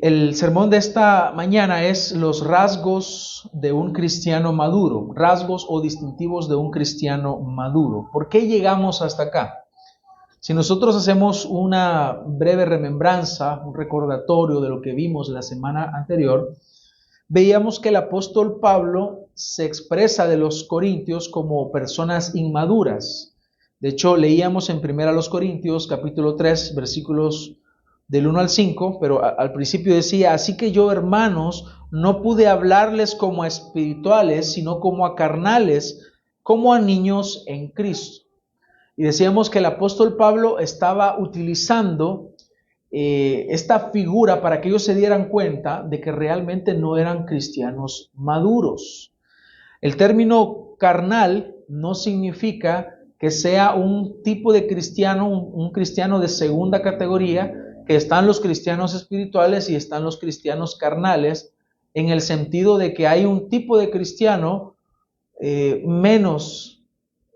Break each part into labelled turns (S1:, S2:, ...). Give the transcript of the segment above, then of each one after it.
S1: El sermón de esta mañana es los rasgos de un cristiano maduro, rasgos o distintivos de un cristiano maduro. ¿Por qué llegamos hasta acá? Si nosotros hacemos una breve remembranza, un recordatorio de lo que vimos la semana anterior, veíamos que el apóstol Pablo se expresa de los corintios como personas inmaduras. De hecho, leíamos en 1 Corintios capítulo 3, versículos del 1 al 5, pero al principio decía: así que yo, hermanos, no pude hablarles como a espirituales, sino como a carnales, como a niños en Cristo. Y decíamos que el apóstol Pablo estaba utilizando esta figura para que ellos se dieran cuenta de que realmente no eran cristianos maduros. El término carnal no significa que sea un tipo de cristiano, un cristiano de segunda categoría, que están los cristianos espirituales y están los cristianos carnales, en el sentido de que hay un tipo de cristiano menos,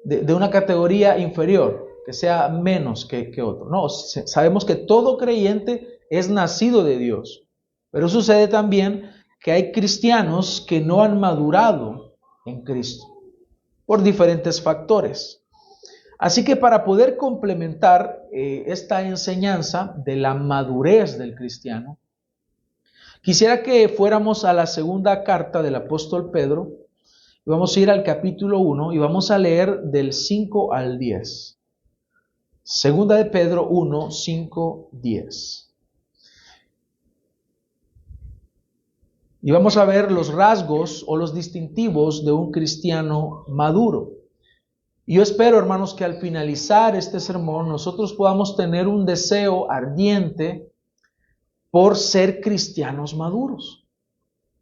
S1: de una categoría inferior, que sea menos que otro. No, sabemos que todo creyente es nacido de Dios, pero sucede también que hay cristianos que no han madurado en Cristo por diferentes factores. Así que para poder complementar esta enseñanza de la madurez del cristiano, quisiera que fuéramos a la segunda carta del apóstol Pedro. Vamos a ir al capítulo 1 y vamos a leer del 5 al 10. Segunda de Pedro 1, 5, 10. Y vamos a ver los rasgos o los distintivos de un cristiano maduro. Y yo espero, hermanos, que al finalizar este sermón nosotros podamos tener un deseo ardiente por ser cristianos maduros.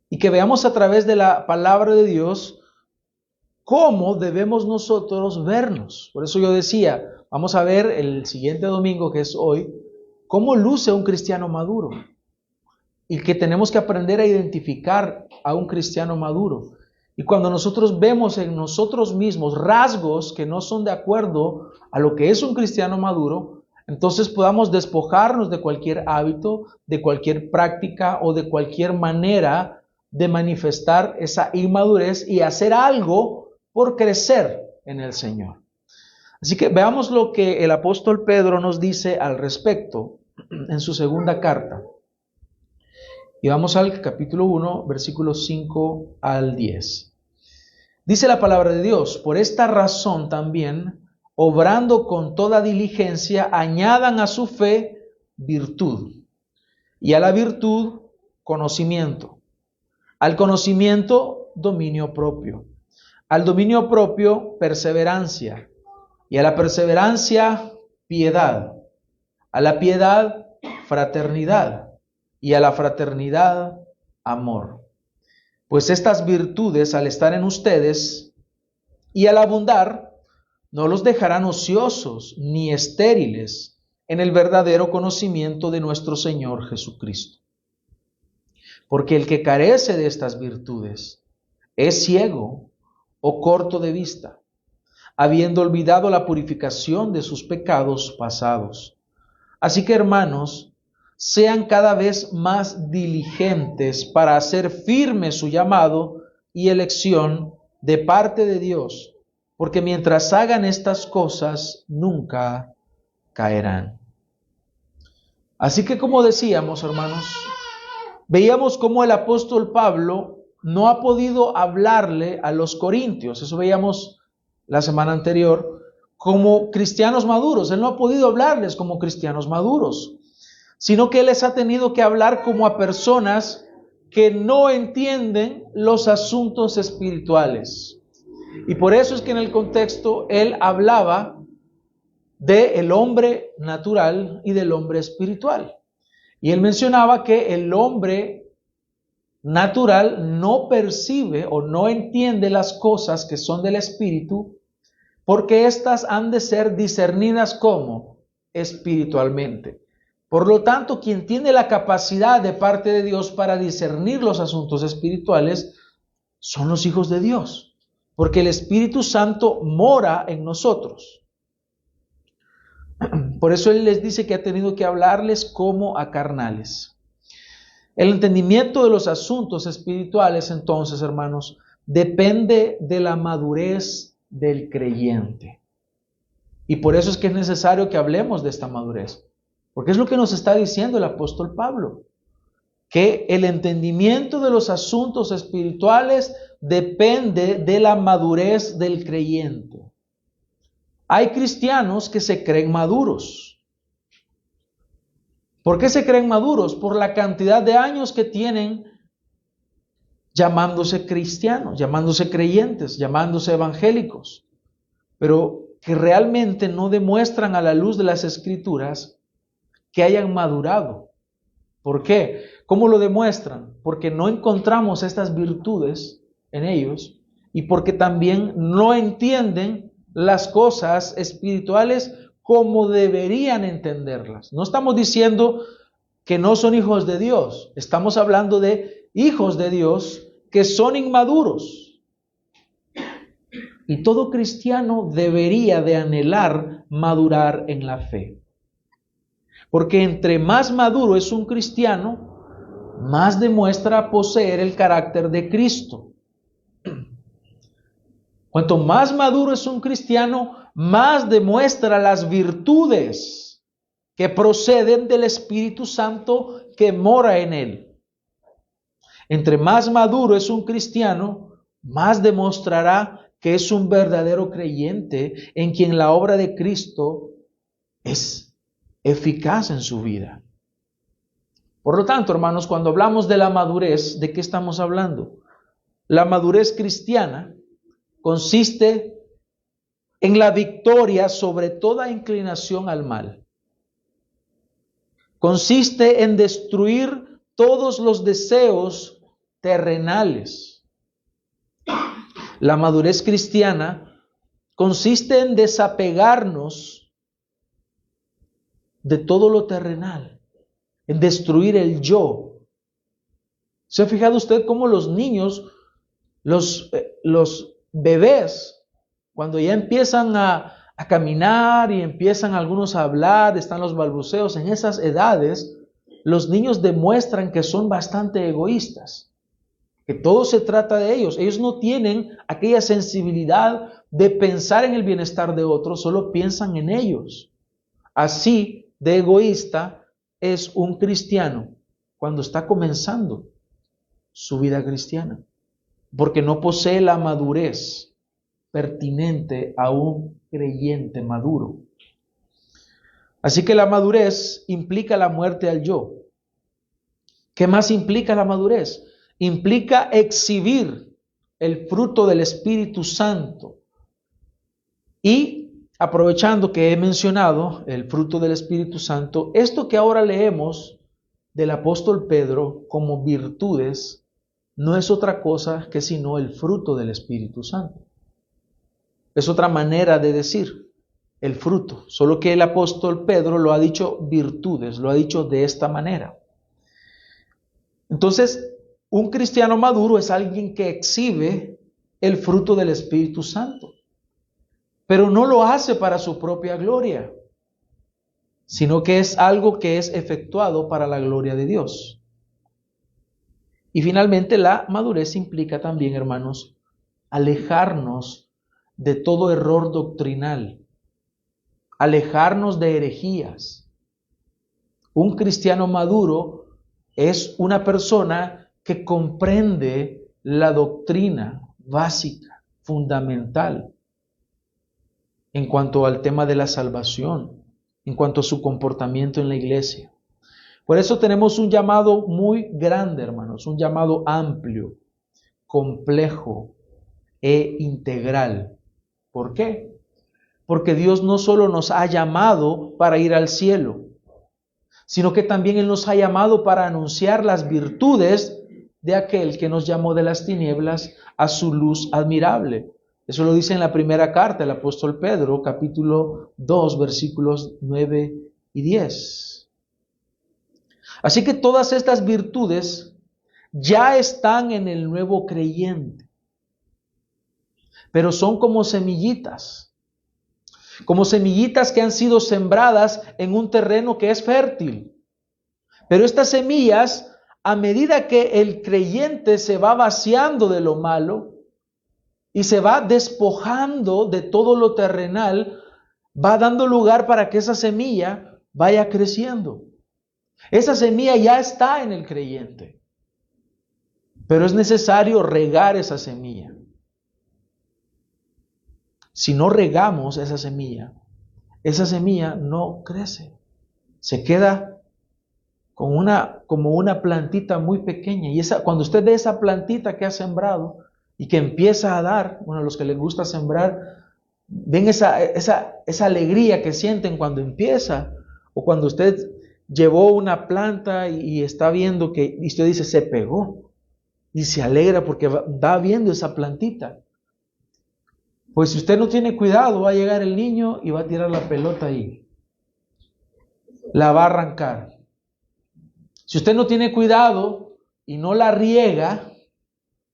S1: Y que veamos a través de la palabra de Dios cómo debemos nosotros vernos. Por eso yo decía, vamos a ver el siguiente domingo, que es hoy, cómo luce un cristiano maduro. Y que tenemos que aprender a identificar a un cristiano maduro. Y cuando nosotros vemos en nosotros mismos rasgos que no son de acuerdo a lo que es un cristiano maduro, entonces podamos despojarnos de cualquier hábito, de cualquier práctica o de cualquier manera de manifestar esa inmadurez y hacer algo por crecer en el Señor. Así que veamos lo que el apóstol Pedro nos dice al respecto en su segunda carta. Y vamos al capítulo 1, versículos 5 al 10. Dice la palabra de Dios: por esta razón también, obrando con toda diligencia, añadan a su fe virtud, y a la virtud conocimiento, al conocimiento dominio propio, al dominio propio perseverancia, y a la perseverancia piedad, a la piedad fraternidad, y a la fraternidad amor. Pues estas virtudes, al estar en ustedes y al abundar, no los dejarán ociosos ni estériles en el verdadero conocimiento de nuestro Señor Jesucristo. Porque el que carece de estas virtudes es ciego o corto de vista, habiendo olvidado la purificación de sus pecados pasados. Así que, hermanos, sean cada vez más diligentes para hacer firme su llamado y elección de parte de Dios, porque mientras hagan estas cosas, nunca caerán. Así que, como decíamos, hermanos, veíamos cómo el apóstol Pablo no ha podido hablarle a los corintios, eso veíamos la semana anterior, como cristianos maduros. Él no ha podido hablarles como cristianos maduros, sino que Él les ha tenido que hablar como a personas que no entienden los asuntos espirituales. Y por eso es que en el contexto Él hablaba del hombre natural y del hombre espiritual. Y Él mencionaba que el hombre natural no percibe o no entiende las cosas que son del espíritu, porque éstas han de ser discernidas como espiritualmente. Por lo tanto, quien tiene la capacidad de parte de Dios para discernir los asuntos espirituales son los hijos de Dios, porque el Espíritu Santo mora en nosotros. Por eso Él les dice que ha tenido que hablarles como a carnales. El entendimiento de los asuntos espirituales, entonces, hermanos, depende de la madurez del creyente. Y por eso es que es necesario que hablemos de esta madurez. Porque es lo que nos está diciendo el apóstol Pablo. Que el entendimiento de los asuntos espirituales depende de la madurez del creyente. Hay cristianos que se creen maduros. ¿Por qué se creen maduros? Por la cantidad de años que tienen llamándose cristianos, llamándose creyentes, llamándose evangélicos, pero que realmente no demuestran a la luz de las Escrituras que hayan madurado. ¿Por qué? ¿Cómo lo demuestran? Porque no encontramos estas virtudes en ellos y porque también no entienden las cosas espirituales como deberían entenderlas. No estamos diciendo que no son hijos de Dios, estamos hablando de hijos de Dios que son inmaduros. Y todo cristiano debería de anhelar madurar en la fe. Porque entre más maduro es un cristiano, más demuestra poseer el carácter de Cristo. Cuanto más maduro es un cristiano, más demuestra las virtudes que proceden del Espíritu Santo que mora en él. Entre más maduro es un cristiano, más demostrará que es un verdadero creyente en quien la obra de Cristo es eficaz en su vida. Por lo tanto, hermanos, cuando hablamos de la madurez, ¿de qué estamos hablando? La madurez cristiana consiste en la victoria sobre toda inclinación al mal. Consiste en destruir todos los deseos terrenales. La madurez cristiana consiste en desapegarnos de todo lo terrenal, en destruir el yo. ¿Se ha fijado usted cómo los niños, los bebés, cuando ya empiezan a caminar y empiezan algunos a hablar, están los balbuceos, en esas edades, los niños demuestran que son bastante egoístas, que todo se trata de ellos. Ellos no tienen aquella sensibilidad de pensar en el bienestar de otros, solo piensan en ellos. Así de egoísta es un cristiano cuando está comenzando su vida cristiana, porque no posee la madurez pertinente a un creyente maduro. Así que la madurez implica la muerte al yo. ¿Qué más implica la madurez? Implica exhibir el fruto del Espíritu Santo. Y aprovechando que he mencionado el fruto del Espíritu Santo, esto que ahora leemos del apóstol Pedro como virtudes no es otra cosa que sino el fruto del Espíritu Santo. Es otra manera de decir el fruto, solo que el apóstol Pedro lo ha dicho virtudes, lo ha dicho de esta manera. Entonces, un cristiano maduro es alguien que exhibe el fruto del Espíritu Santo, pero no lo hace para su propia gloria, sino que es algo que es efectuado para la gloria de Dios. Y finalmente, la madurez implica también, hermanos, alejarnos de todo error doctrinal, alejarnos de herejías. Un cristiano maduro es una persona que comprende la doctrina básica, fundamental, en cuanto al tema de la salvación, en cuanto a su comportamiento en la iglesia. Por eso tenemos un llamado muy grande, hermanos, un llamado amplio, complejo e integral. ¿Por qué? Porque Dios no solo nos ha llamado para ir al cielo, sino que también Él nos ha llamado para anunciar las virtudes de aquel que nos llamó de las tinieblas a su luz admirable. Eso lo dice en la primera carta del apóstol Pedro, capítulo 2, versículos 9 y 10. Así que todas estas virtudes ya están en el nuevo creyente, pero son como semillitas que han sido sembradas en un terreno que es fértil. Pero estas semillas, a medida que el creyente se va vaciando de lo malo y se va despojando de todo lo terrenal, va dando lugar para que esa semilla vaya creciendo. Esa semilla ya está en el creyente, pero es necesario regar esa semilla. Si no regamos esa semilla no crece. Se queda como una plantita muy pequeña. Y cuando usted ve esa plantita que ha sembrado y que empieza a dar, bueno, a los que les gusta sembrar, ven esa alegría que sienten cuando empieza, o cuando usted llevó una planta y está viendo y usted dice, se pegó, y se alegra porque va viendo esa plantita. Pues si usted no tiene cuidado, va a llegar el niño y va a tirar la pelota ahí. La va a arrancar. Si usted no tiene cuidado y no la riega,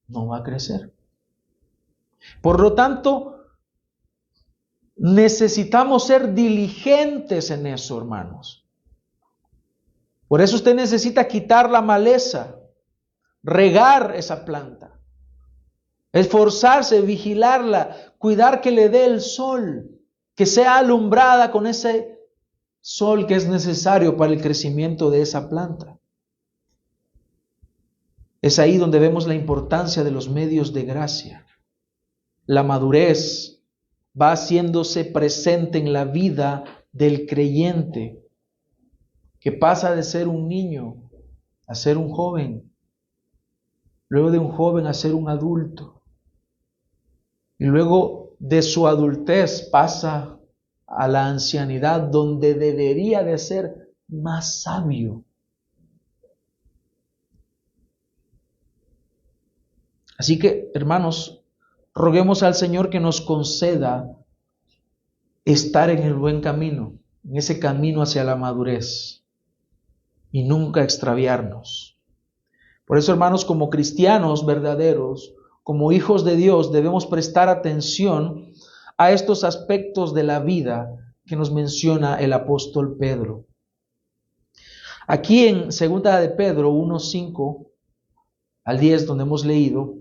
S1: no va a crecer. Por lo tanto, necesitamos ser diligentes en eso, hermanos. Por eso usted necesita quitar la maleza, regar esa planta, esforzarse, vigilarla, cuidar que le dé el sol, que sea alumbrada con ese sol que es necesario para el crecimiento de esa planta. Es ahí donde vemos la importancia de los medios de gracia. La madurez va haciéndose presente en la vida del creyente, que pasa de ser un niño a ser un joven, luego de un joven a ser un adulto, y luego de su adultez pasa a la ancianidad, donde debería de ser más sabio. Así que, hermanos, roguemos al Señor que nos conceda estar en el buen camino, en ese camino hacia la madurez, y nunca extraviarnos. Por eso, hermanos, como cristianos verdaderos, como hijos de Dios, debemos prestar atención a estos aspectos de la vida que nos menciona el apóstol Pedro. Aquí en 2 de Pedro 1:5 al 10, donde hemos leído,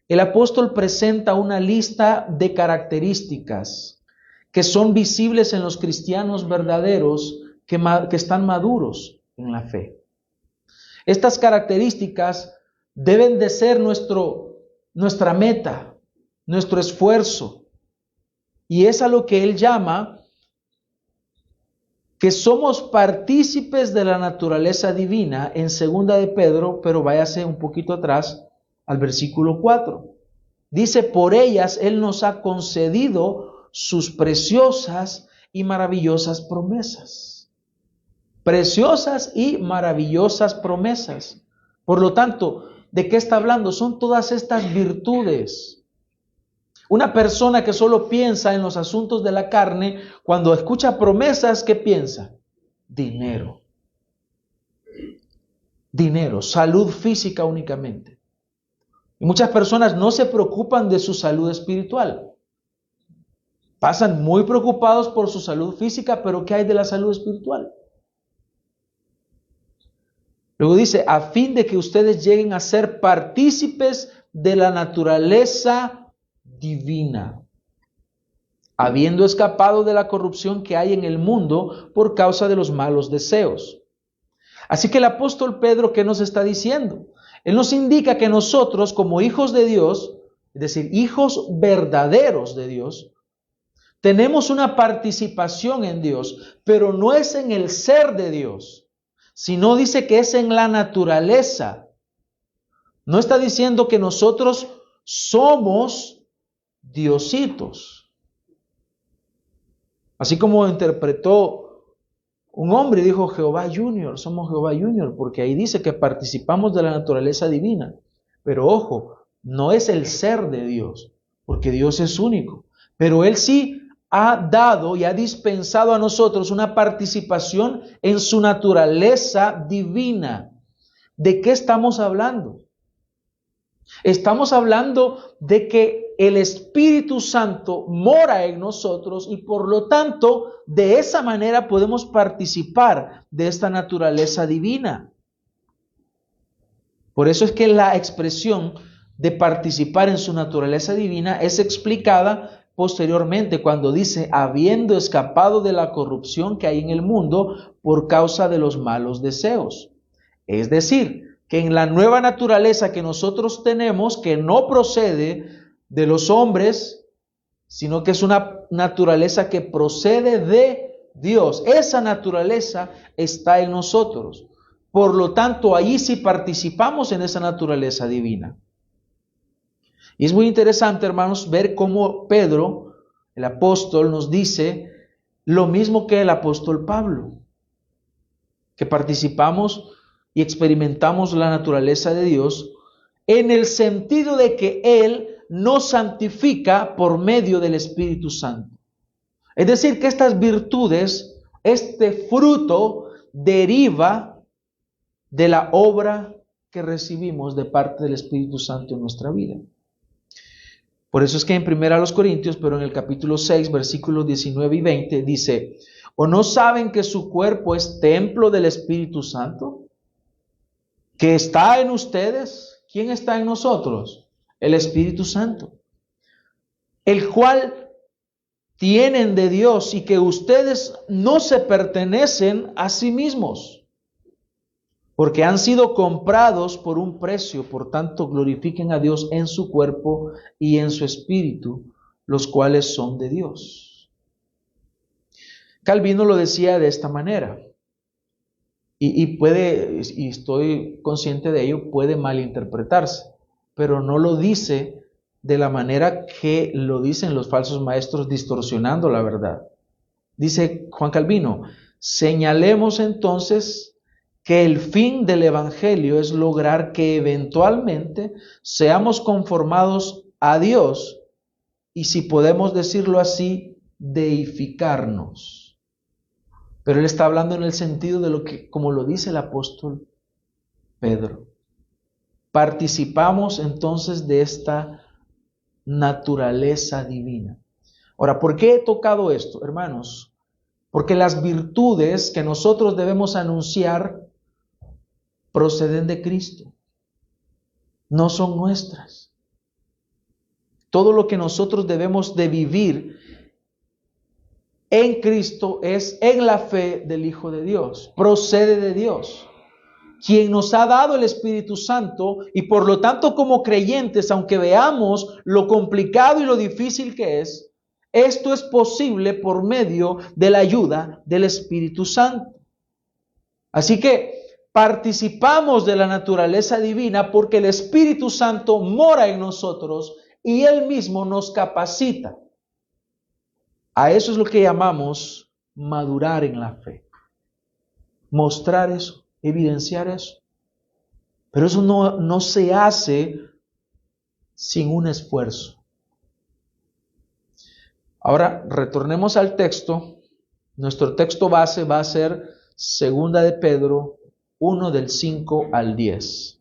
S1: el apóstol presenta una lista de características que son visibles en los cristianos verdaderos que están maduros en la fe. Estas características deben de ser nuestra meta, nuestro esfuerzo. Y es a lo que él llama que somos partícipes de la naturaleza divina en 2 de Pedro, pero váyase un poquito atrás al versículo 4. Dice, por ellas él nos ha concedido sus preciosas y maravillosas promesas. Preciosas y maravillosas promesas. Por lo tanto, ¿de qué está hablando? Son todas estas virtudes. Una persona que solo piensa en los asuntos de la carne, cuando escucha promesas, ¿qué piensa? Dinero. Dinero, salud física únicamente. Y muchas personas no se preocupan de su salud espiritual. Pasan muy preocupados por su salud física, pero ¿qué hay de la salud espiritual? Luego dice, a fin de que ustedes lleguen a ser partícipes de la naturaleza divina, habiendo escapado de la corrupción que hay en el mundo por causa de los malos deseos. Así que el apóstol Pedro, ¿qué nos está diciendo? Él nos indica que nosotros, como hijos de Dios, es decir, hijos verdaderos de Dios, tenemos una participación en Dios, pero no es en el ser de Dios, sino dice que es en la naturaleza. No está diciendo que nosotros somos diositos. Así como interpretó un hombre y dijo Jehová Junior, somos Jehová Junior, porque ahí dice que participamos de la naturaleza divina. Pero ojo, no es el ser de Dios, porque Dios es único. Pero Él sí ha dado y ha dispensado a nosotros una participación en su naturaleza divina. ¿De qué estamos hablando? Estamos hablando de que el Espíritu Santo mora en nosotros y por lo tanto de esa manera podemos participar de esta naturaleza divina. Por eso es que la expresión de participar en su naturaleza divina es explicada posteriormente cuando dice, habiendo escapado de la corrupción que hay en el mundo por causa de los malos deseos. Es decir, que en la nueva naturaleza que nosotros tenemos, que no procede de los hombres, sino que es una naturaleza que procede de Dios. Esa naturaleza está en nosotros. Por lo tanto, allí sí participamos en esa naturaleza divina. Y es muy interesante, hermanos, ver cómo Pedro, el apóstol, nos dice lo mismo que el apóstol Pablo, que participamos y experimentamos la naturaleza de Dios en el sentido de que Él nos santifica por medio del Espíritu Santo. Es decir, que estas virtudes, este fruto, deriva de la obra que recibimos de parte del Espíritu Santo en nuestra vida. Por eso es que en 1 Corintios, pero en el capítulo 6, versículos 19 y 20, dice, ¿o no saben que su cuerpo es templo del Espíritu Santo, que está en ustedes? ¿Quién está en nosotros? El Espíritu Santo, el cual tienen de Dios y que ustedes no se pertenecen a sí mismos, porque han sido comprados por un precio. Por tanto, glorifiquen a Dios en su cuerpo y en su espíritu, los cuales son de Dios. Calvino lo decía de esta manera, y estoy consciente de ello, puede malinterpretarse, pero no lo dice de la manera que lo dicen los falsos maestros, distorsionando la verdad. Dice Juan Calvino, señalemos entonces que el fin del Evangelio es lograr que eventualmente seamos conformados a Dios y, si podemos decirlo así, deificarnos. Pero él está hablando en el sentido de lo que, como lo dice el apóstol Pedro, participamos entonces de esta naturaleza divina. Ahora, ¿por qué he tocado esto, hermanos? Porque las virtudes que nosotros debemos anunciar proceden de Cristo, no son nuestras. Todo lo que nosotros debemos de vivir en Cristo es en la fe del Hijo de Dios, procede de Dios, quien nos ha dado el Espíritu Santo, y por lo tanto como creyentes, aunque veamos lo complicado y lo difícil que es, esto es posible por medio de la ayuda del Espíritu Santo. Así que participamos de la naturaleza divina porque el Espíritu Santo mora en nosotros y Él mismo nos capacita. A eso es lo que llamamos madurar en la fe. Mostrar eso, evidenciar eso. Pero eso no se hace sin un esfuerzo. Ahora, retornemos al texto. Nuestro texto base va a ser 2 de Pedro 1 del 5 al 10.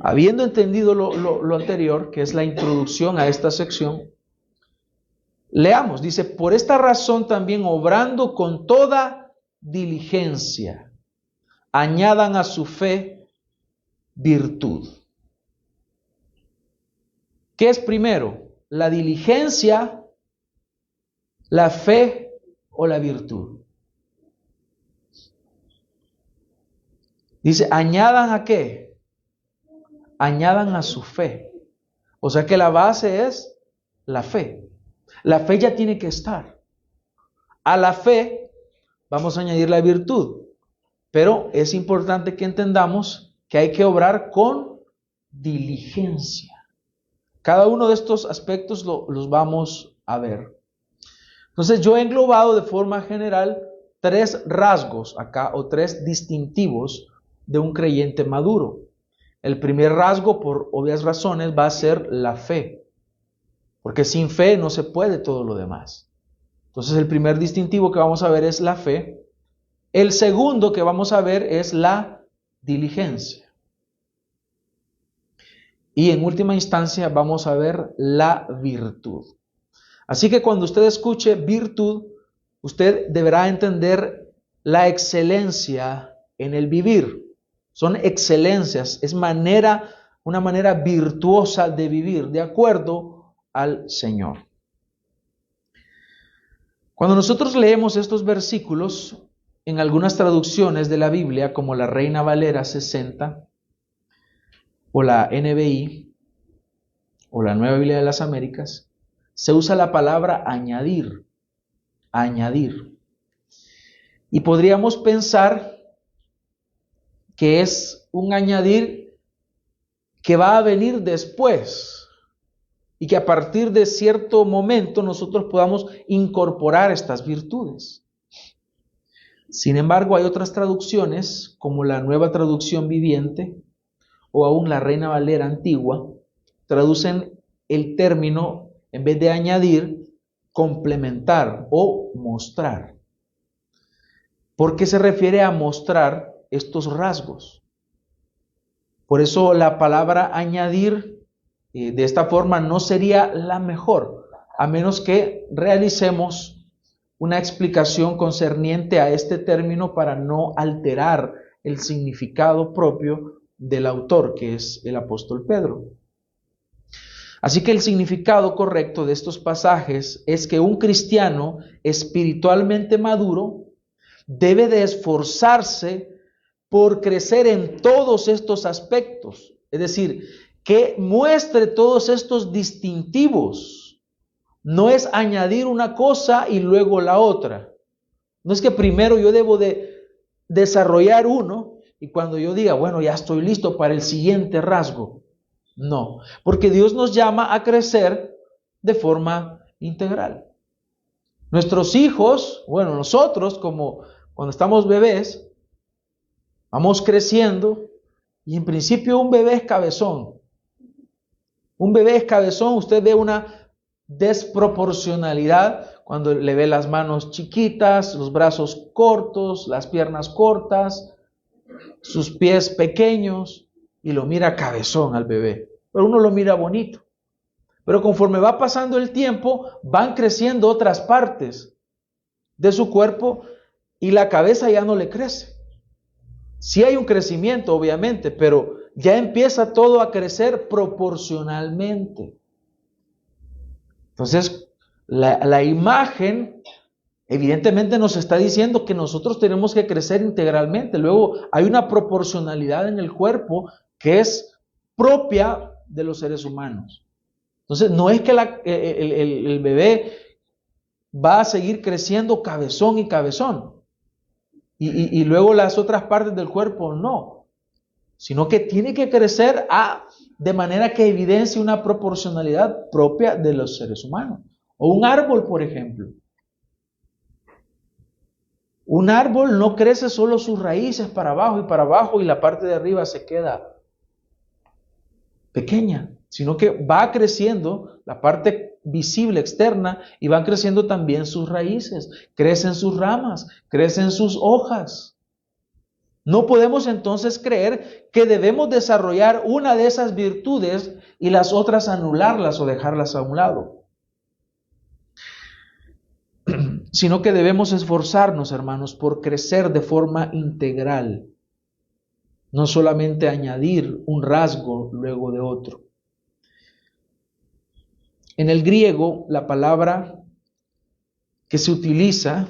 S1: Habiendo entendido lo anterior, que es la introducción a esta sección, leamos. Dice, por esta razón también, obrando con toda diligencia, añadan a su fe virtud. ¿Qué es primero? ¿La diligencia, la fe o la virtud? Dice, ¿añadan a qué? Añadan a su fe. O sea que la base es la fe. La fe ya tiene que estar. A la fe vamos a añadir la virtud. Pero es importante que entendamos que hay que obrar con diligencia. Cada uno de estos aspectos los vamos a ver. Entonces yo he englobado de forma general 3 rasgos acá, o 3 distintivos de un creyente maduro. El primer rasgo, por obvias razones, va a ser la fe, porque sin fe no se puede todo lo demás. Entonces el primer distintivo que vamos a ver es la fe. El segundo que vamos a ver es la diligencia. Y en última instancia vamos a ver la virtud. Así que cuando usted escuche virtud, usted deberá entender la excelencia en el vivir. son excelencias, es una manera virtuosa de vivir de acuerdo al Señor. Cuando nosotros leemos estos versículos en algunas traducciones de la Biblia, como la Reina Valera 60 o la NBI o la Nueva Biblia de las Américas, se usa la palabra añadir, añadir. Y podríamos pensar que es un añadir que va a venir después y que a partir de cierto momento nosotros podamos incorporar estas virtudes. Sin embargo, hay otras traducciones, como la Nueva Traducción Viviente o aún la Reina Valera Antigua, traducen el término, en vez de añadir, complementar o mostrar. ¿Por qué se refiere a mostrar estos rasgos? Por eso la palabra añadir de esta forma no sería la mejor, a menos que realicemos una explicación concerniente a este término para no alterar el significado propio del autor, que es el apóstol Pedro. Así que el significado correcto de estos pasajes es que un cristiano espiritualmente maduro debe de esforzarse por crecer en todos estos aspectos, es decir, que muestre todos estos distintivos. No es añadir una cosa y luego la otra. No es que primero yo debo de desarrollar uno y cuando yo diga, bueno, ya estoy listo para el siguiente rasgo. No, porque Dios nos llama a crecer de forma integral. Nuestros hijos, bueno, nosotros como cuando estamos bebés, vamos creciendo y en principio un bebé es cabezón. Un bebé es cabezón, usted ve una desproporcionalidad cuando le ve las manos chiquitas, los brazos cortos, las piernas cortas, sus pies pequeños y lo mira cabezón al bebé. Pero uno lo mira bonito. Pero conforme va pasando el tiempo, van creciendo otras partes de su cuerpo y la cabeza ya no le crece. Sí hay un crecimiento, obviamente, pero ya empieza todo a crecer proporcionalmente. Entonces, la imagen evidentemente nos está diciendo que nosotros tenemos que crecer integralmente. Luego, hay una proporcionalidad en el cuerpo que es propia de los seres humanos. Entonces, no es que el bebé va a seguir creciendo cabezón y cabezón. Y luego las otras partes del cuerpo no, sino que tiene que crecer de manera que evidencie una proporcionalidad propia de los seres humanos. O un árbol, por ejemplo. Un árbol no crece solo sus raíces para abajo y la parte de arriba se queda pequeña, sino que va creciendo la parte visible externa y van creciendo también sus raíces, crecen sus ramas, crecen sus hojas. No podemos entonces creer que debemos desarrollar una de esas virtudes y las otras anularlas o dejarlas a un lado, sino que debemos esforzarnos, hermanos, por crecer de forma integral, no solamente añadir un rasgo luego de otro. En el griego, la palabra que se utiliza,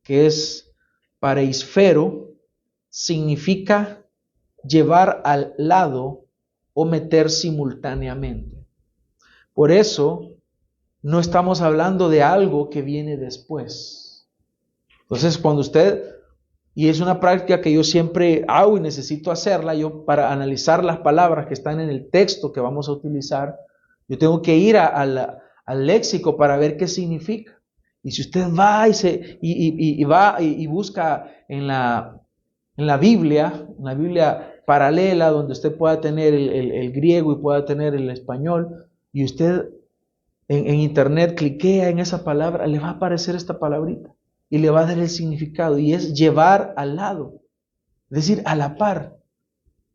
S1: que es pareisfero, significa llevar al lado o meter simultáneamente. Por eso, no estamos hablando de algo que viene después. Entonces, cuando usted, y es una práctica que yo siempre hago y necesito hacerla, yo para analizar las palabras que están en el texto que vamos a utilizar, yo tengo que ir al léxico para ver qué significa. Y si usted va y busca en la Biblia, una Biblia paralela donde usted pueda tener el griego y pueda tener el español, y usted en internet cliquea en esa palabra, le va a aparecer esta palabrita y le va a dar el significado, y es llevar al lado, es decir, a la par.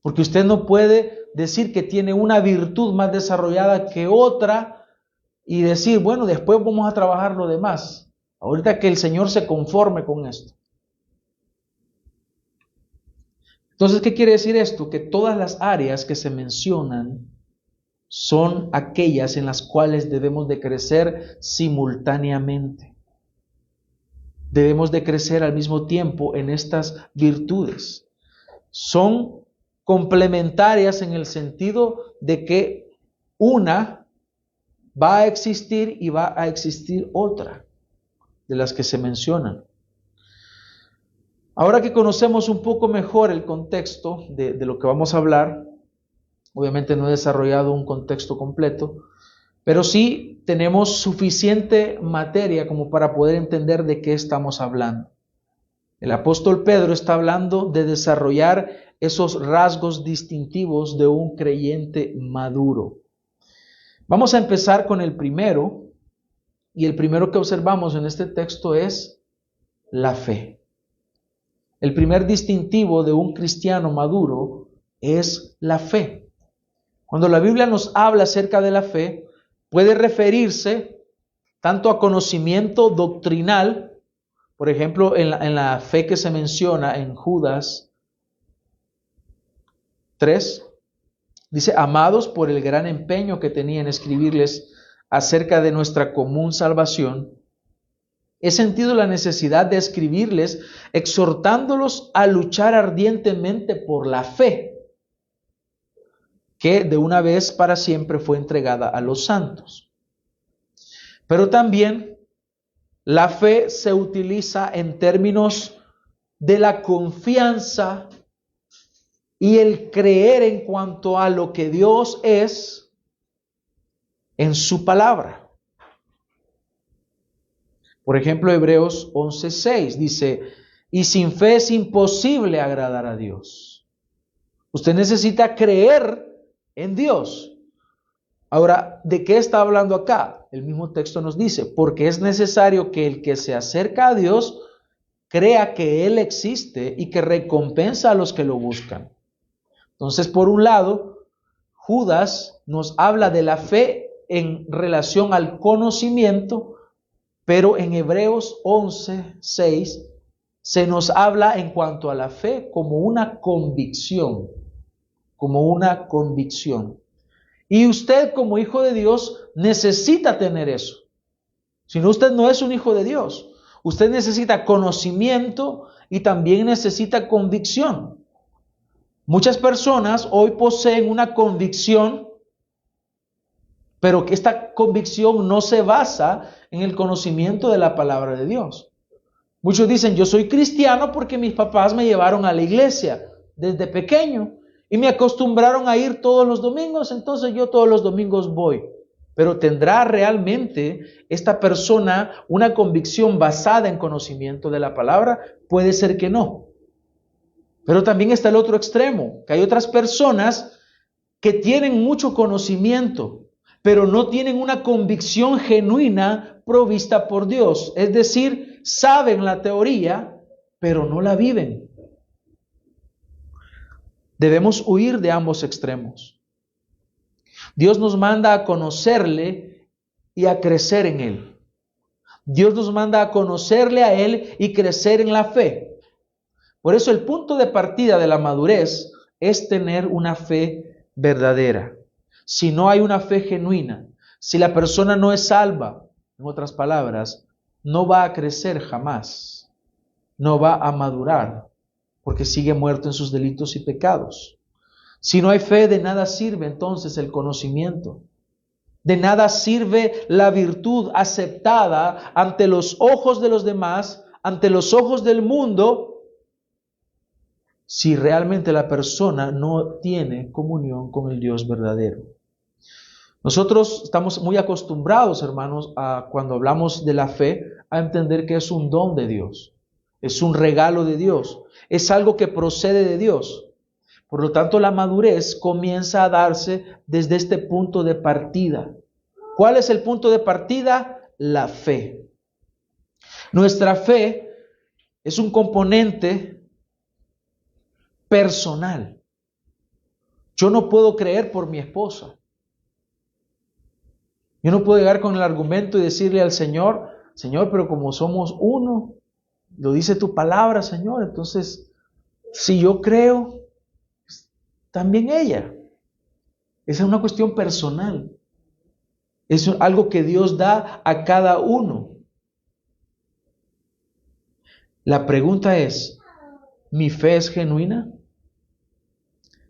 S1: Porque usted no puede decir que tiene una virtud más desarrollada que otra y decir, bueno, después vamos a trabajar lo demás. Ahorita que el Señor se conforme con esto. Entonces, ¿qué quiere decir esto? Que todas las áreas que se mencionan son aquellas en las cuales debemos de crecer simultáneamente. Debemos de crecer al mismo tiempo en estas virtudes. Son complementarias en el sentido de que una va a existir y va a existir otra de las que se mencionan. Ahora que conocemos un poco mejor el contexto de lo que vamos a hablar, obviamente no he desarrollado un contexto completo, pero sí tenemos suficiente materia como para poder entender de qué estamos hablando. El apóstol Pedro está hablando de desarrollar esos rasgos distintivos de un creyente maduro. Vamos a empezar con el primero, y el primero que observamos en este texto es la fe. El primer distintivo de un cristiano maduro es la fe. Cuando la Biblia nos habla acerca de la fe, puede referirse tanto a conocimiento doctrinal, por ejemplo, en la fe que se menciona en Judas 3, dice: amados, por el gran empeño que tenía en escribirles acerca de nuestra común salvación, he sentido la necesidad de escribirles, exhortándolos a luchar ardientemente por la fe, que de una vez para siempre fue entregada a los santos. Pero también la fe se utiliza en términos de la confianza y el creer en cuanto a lo que Dios es en su palabra. Por ejemplo, Hebreos 11:6 dice: y sin fe es imposible agradar a Dios. Usted necesita creer en Dios. Ahora, ¿de qué está hablando acá? El mismo texto nos dice: porque es necesario que el que se acerca a Dios crea que Él existe y que recompensa a los que lo buscan. Entonces, por un lado, Judas nos habla de la fe en relación al conocimiento, pero en Hebreos 11:6 se nos habla en cuanto a la fe como una convicción, Y usted como hijo de Dios necesita tener eso. Si no, usted no es un hijo de Dios. Usted necesita conocimiento y también necesita convicción. Muchas personas hoy poseen una convicción, pero que esta convicción no se basa en el conocimiento de la palabra de Dios. Muchos dicen: yo soy cristiano porque mis papás me llevaron a la iglesia desde pequeño y me acostumbraron a ir todos los domingos, entonces yo todos los domingos voy. Pero ¿tendrá realmente esta persona una convicción basada en conocimiento de la palabra? Puede ser que no. Pero también está el otro extremo, que hay otras personas que tienen mucho conocimiento, pero no tienen una convicción genuina provista por Dios. Es decir, saben la teoría, pero no la viven. Debemos huir de ambos extremos. Dios nos manda a conocerle y a crecer en Él. Dios nos manda a conocerle a Él y crecer en la fe. Por eso el punto de partida de la madurez es tener una fe verdadera. Si no hay una fe genuina, si la persona no es salva, en otras palabras, no va a crecer jamás, no va a madurar, porque sigue muerto en sus delitos y pecados. Si no hay fe, de nada sirve entonces el conocimiento. De nada sirve la virtud aceptada ante los ojos de los demás, ante los ojos del mundo, si realmente la persona no tiene comunión con el Dios verdadero. Nosotros estamos muy acostumbrados, hermanos, a cuando hablamos de la fe, a entender que es un don de Dios, es un regalo de Dios, es algo que procede de Dios. Por lo tanto, la madurez comienza a darse desde este punto de partida. ¿Cuál es el punto de partida? La fe. Nuestra fe es un componente personal. Yo no puedo creer por mi esposa. Yo no puedo llegar con el argumento y decirle al Señor: Señor, pero como somos uno, lo dice tu palabra, Señor, entonces, si yo creo, también ella. Esa es una cuestión personal. Es algo que Dios da a cada uno. La pregunta es, ¿mi fe es genuina?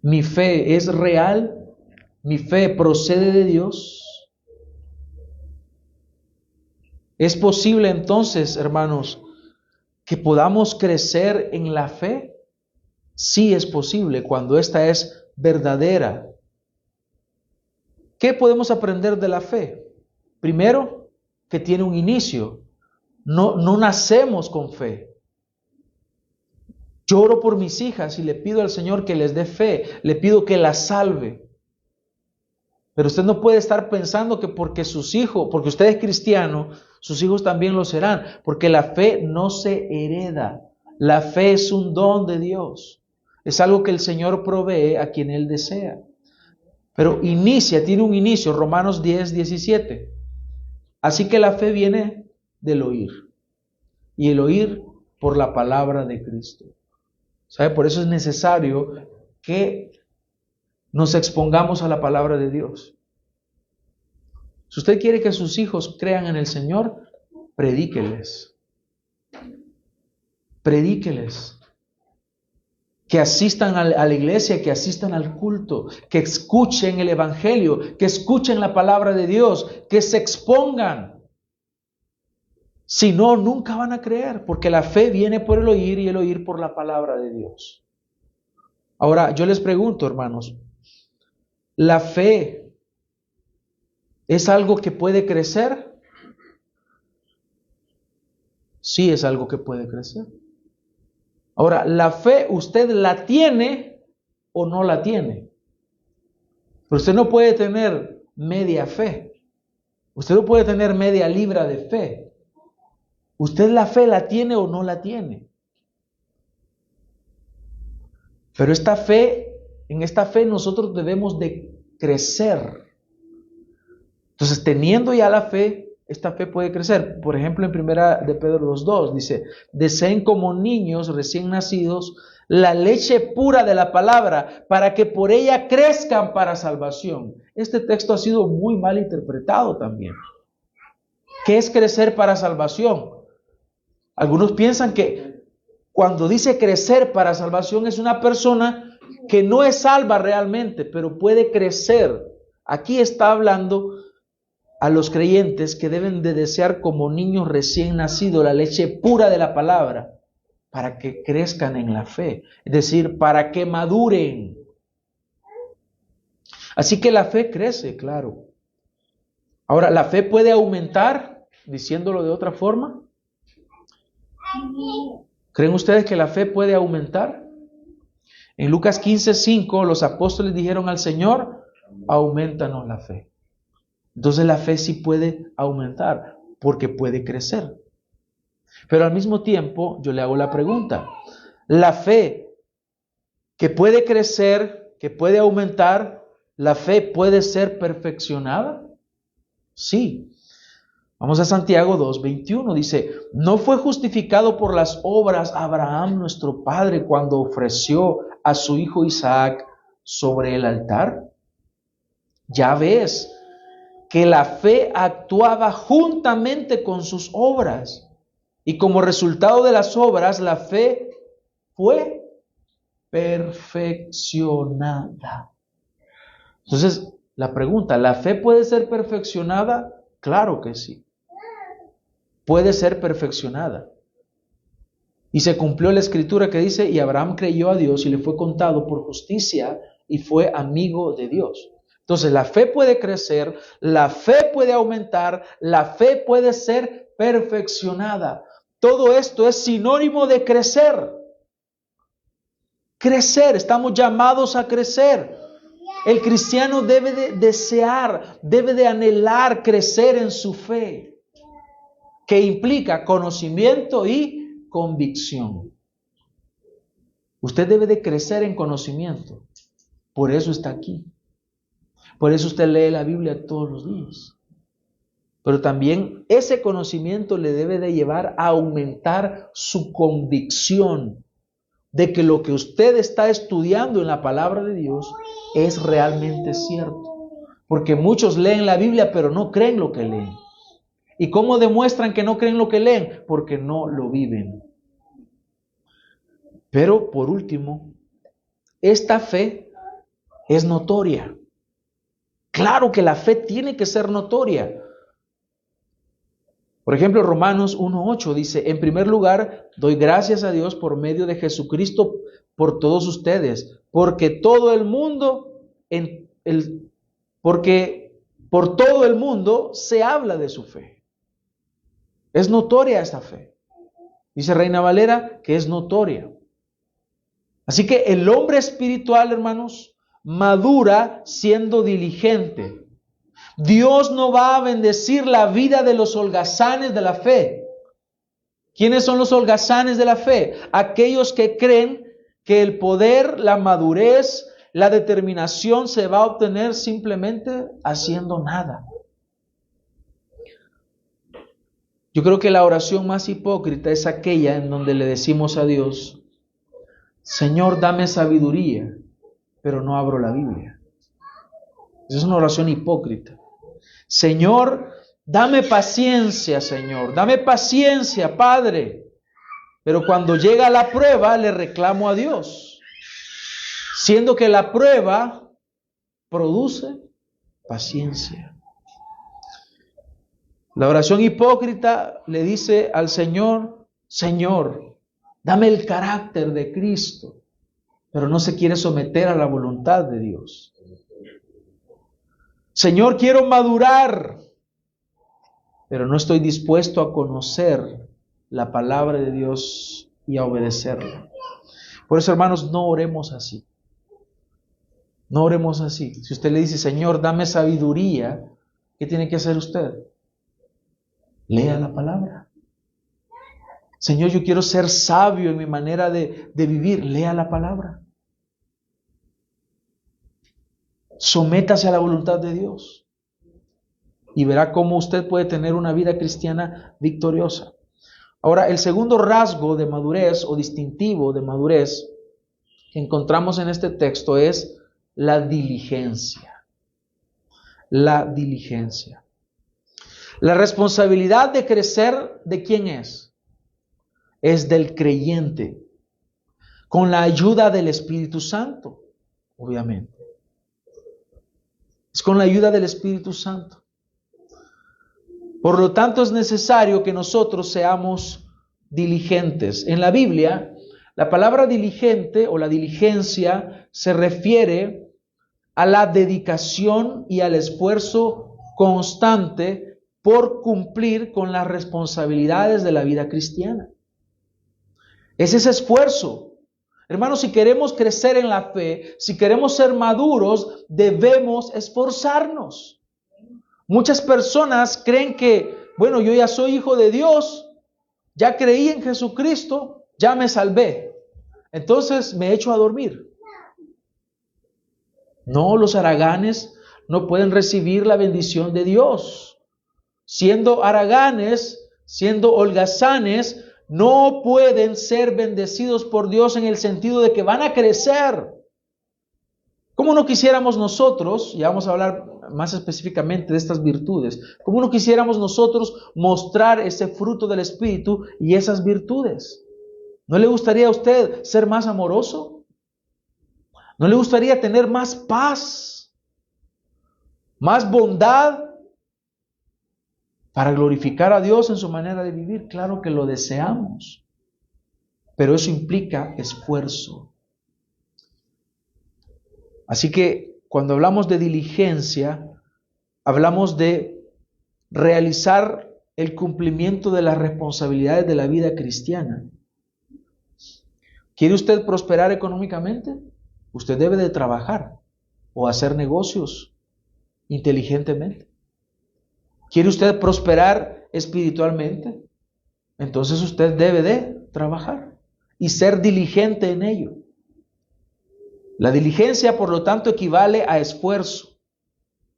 S1: ¿Mi fe es real? ¿Mi fe procede de Dios? ¿Es posible entonces, hermanos, que podamos crecer en la fe? Sí es posible cuando esta es verdadera. ¿Qué podemos aprender de la fe? Primero, que tiene un inicio. No nacemos con fe. Yo oro por mis hijas y le pido al Señor que les dé fe, le pido que las salve. Pero usted no puede estar pensando que porque sus hijos, porque usted es cristiano, sus hijos también lo serán, porque la fe no se hereda. La fe es un don de Dios. Es algo que el Señor provee a quien Él desea. Pero tiene un inicio, Romanos 10:17. Así que la fe viene del oír, y el oír por la palabra de Cristo. ¿Sabe? Por eso es necesario que nos expongamos a la palabra de Dios. Si usted quiere que sus hijos crean en el Señor, predíqueles. Predíqueles. Que asistan a la iglesia, que asistan al culto, que escuchen el evangelio, que escuchen la palabra de Dios, que se expongan. Si no, nunca van a creer, porque la fe viene por el oír y el oír por la palabra de Dios. Ahora, yo les pregunto, hermanos, ¿la fe es algo que puede crecer? Sí, es algo que puede crecer. Ahora, la fe, ¿usted la tiene o no la tiene? Pero usted no puede tener media fe. Usted no puede tener media libra de fe. ¿Usted la fe la tiene o no la tiene? Pero en esta fe nosotros debemos de crecer. Entonces, teniendo ya la fe, esta fe puede crecer. Por ejemplo, en 1 de Pedro 2:2 dice, deseen como niños recién nacidos la leche pura de la palabra para que por ella crezcan para salvación. Este texto ha sido muy mal interpretado también. ¿Qué es crecer para salvación? Algunos piensan que cuando dice crecer para salvación es una persona que no es salva realmente, pero puede crecer. Aquí está hablando a los creyentes que deben de desear como niños recién nacidos la leche pura de la palabra para que crezcan en la fe, es decir, para que maduren. Así que la fe crece, claro. Ahora, ¿la fe puede aumentar? Diciéndolo de otra forma. ¿Creen ustedes que la fe puede aumentar? En Lucas 15:5 los apóstoles dijeron al Señor, aumentanos la fe. Entonces la fe sí puede aumentar porque puede crecer. Pero al mismo tiempo yo le hago la pregunta, ¿la fe que puede crecer, que puede aumentar, la fe puede ser perfeccionada? Sí. Vamos a Santiago 2:21, dice, ¿no fue justificado por las obras Abraham nuestro padre cuando ofreció a su hijo Isaac sobre el altar? Ya ves que la fe actuaba juntamente con sus obras y como resultado de las obras la fe fue perfeccionada. Entonces, la pregunta, ¿la fe puede ser perfeccionada? Claro que sí. Puede ser perfeccionada. Y se cumplió la escritura que dice, y Abraham creyó a Dios y le fue contado por justicia y fue amigo de Dios. Entonces la fe puede crecer, la fe puede aumentar, la fe puede ser perfeccionada. Todo esto es sinónimo de crecer. Crecer, estamos llamados a crecer. El cristiano debe de desear, debe de anhelar crecer en su fe, que implica conocimiento y convicción. Usted debe de crecer en conocimiento, por eso está aquí. Por eso usted lee la Biblia todos los días. Pero también ese conocimiento le debe de llevar a aumentar su convicción. de que lo que usted está estudiando en la palabra de Dios es realmente cierto. Porque muchos leen la Biblia, pero no creen lo que leen. ¿Y cómo demuestran que no creen lo que leen? Porque no lo viven. Pero por último, esta fe es notoria. Claro que la fe tiene que ser notoria. Por ejemplo, Romanos 1:8 dice, en primer lugar, doy gracias a Dios por medio de Jesucristo por todos ustedes, porque todo el mundo, porque por todo el mundo se habla de su fe. Es notoria esta fe. Dice Reina Valera que es notoria. Así que el hombre espiritual, hermanos, madura siendo diligente. Dios no va a bendecir la vida de los holgazanes de la fe. ¿Quiénes son los holgazanes de la fe? Aquellos que creen que el poder, la madurez, la determinación se va a obtener simplemente haciendo nada. Yo creo que la oración más hipócrita es aquella en donde le decimos a Dios, Señor, dame sabiduría, pero no abro la Biblia. Esa es una oración hipócrita. Señor, dame paciencia, Señor, dame paciencia, Padre. Pero cuando llega la prueba, le reclamo a Dios, siendo que la prueba produce paciencia. La oración hipócrita le dice al Señor, Señor, dame el carácter de Cristo, pero no se quiere someter a la voluntad de Dios. Señor, quiero madurar, pero no estoy dispuesto a conocer la palabra de Dios y a obedecerla. Por eso, hermanos, no oremos así. No oremos así. Si usted le dice, Señor, dame sabiduría, ¿qué tiene que hacer usted? Lea la palabra. Señor, yo quiero ser sabio en mi manera de vivir. Lea la palabra. Sométase a la voluntad de Dios y verá cómo usted puede tener una vida cristiana victoriosa. Ahora, el segundo rasgo de madurez o distintivo de madurez que encontramos en este texto es la diligencia. La diligencia. La responsabilidad de crecer, ¿de quién es? Es del creyente, con la ayuda del Espíritu Santo, obviamente. Es con la ayuda del Espíritu Santo. Por lo tanto, es necesario que nosotros seamos diligentes. En la Biblia, la palabra diligente o la diligencia se refiere a la dedicación y al esfuerzo constante por cumplir con las responsabilidades de la vida cristiana. Es ese esfuerzo. Hermanos, si queremos crecer en la fe, si queremos ser maduros, debemos esforzarnos. Muchas personas creen que, bueno, yo ya soy hijo de Dios, ya creí en Jesucristo, ya me salvé, entonces me echo a dormir. No, los haraganes no pueden recibir la bendición de Dios. Siendo haraganes, siendo holgazanes, no pueden ser bendecidos por Dios en el sentido de que van a crecer. ¿Cómo no quisiéramos nosotros, y vamos a hablar más específicamente de estas virtudes, cómo no quisiéramos nosotros mostrar ese fruto del Espíritu y esas virtudes? ¿No le gustaría a usted ser más amoroso? ¿No le gustaría tener más paz, más bondad para glorificar a Dios en su manera de vivir? Claro que lo deseamos, pero eso implica esfuerzo. Así que cuando hablamos de diligencia, hablamos de realizar el cumplimiento de las responsabilidades de la vida cristiana. ¿Quiere usted prosperar económicamente? Usted debe de trabajar o hacer negocios inteligentemente. ¿Quiere usted prosperar espiritualmente? Entonces usted debe de trabajar y ser diligente en ello. La diligencia, por lo tanto, equivale a esfuerzo,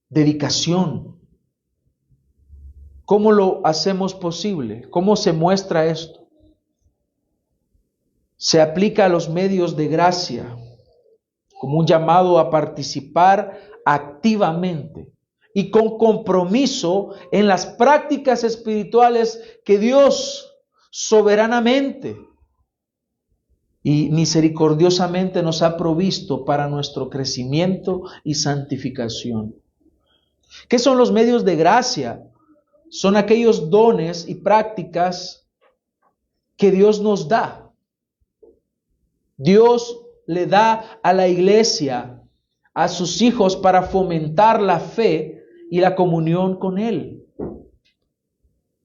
S1: dedicación. ¿Cómo lo hacemos posible? ¿Cómo se muestra esto? se aplica a los medios de gracia como un llamado a participar activamente y con compromiso en las prácticas espirituales que Dios soberanamente y misericordiosamente nos ha provisto para nuestro crecimiento y santificación. ¿Qué son los medios de gracia? Son aquellos dones y prácticas que Dios nos da. Dios le da a la iglesia, a sus hijos, para fomentar la fe y la comunión con Él.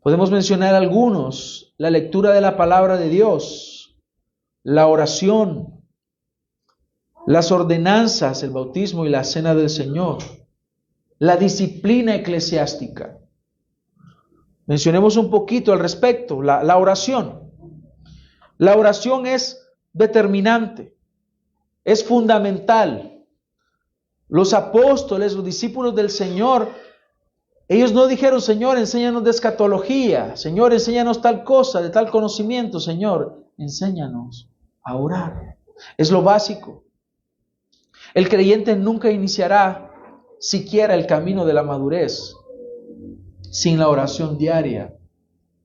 S1: Podemos mencionar algunos: la lectura de la palabra de Dios, la oración, las ordenanzas, el bautismo y la cena del Señor, la disciplina eclesiástica. Mencionemos un poquito al respecto. La oración. La oración es determinante, es fundamental. Los apóstoles, los discípulos del Señor, ellos no dijeron: Señor, enséñanos de escatología, Señor, enséñanos tal cosa, de tal conocimiento. Señor, enséñanos a orar. Es lo básico. El creyente nunca iniciará siquiera el camino de la madurez sin la oración diaria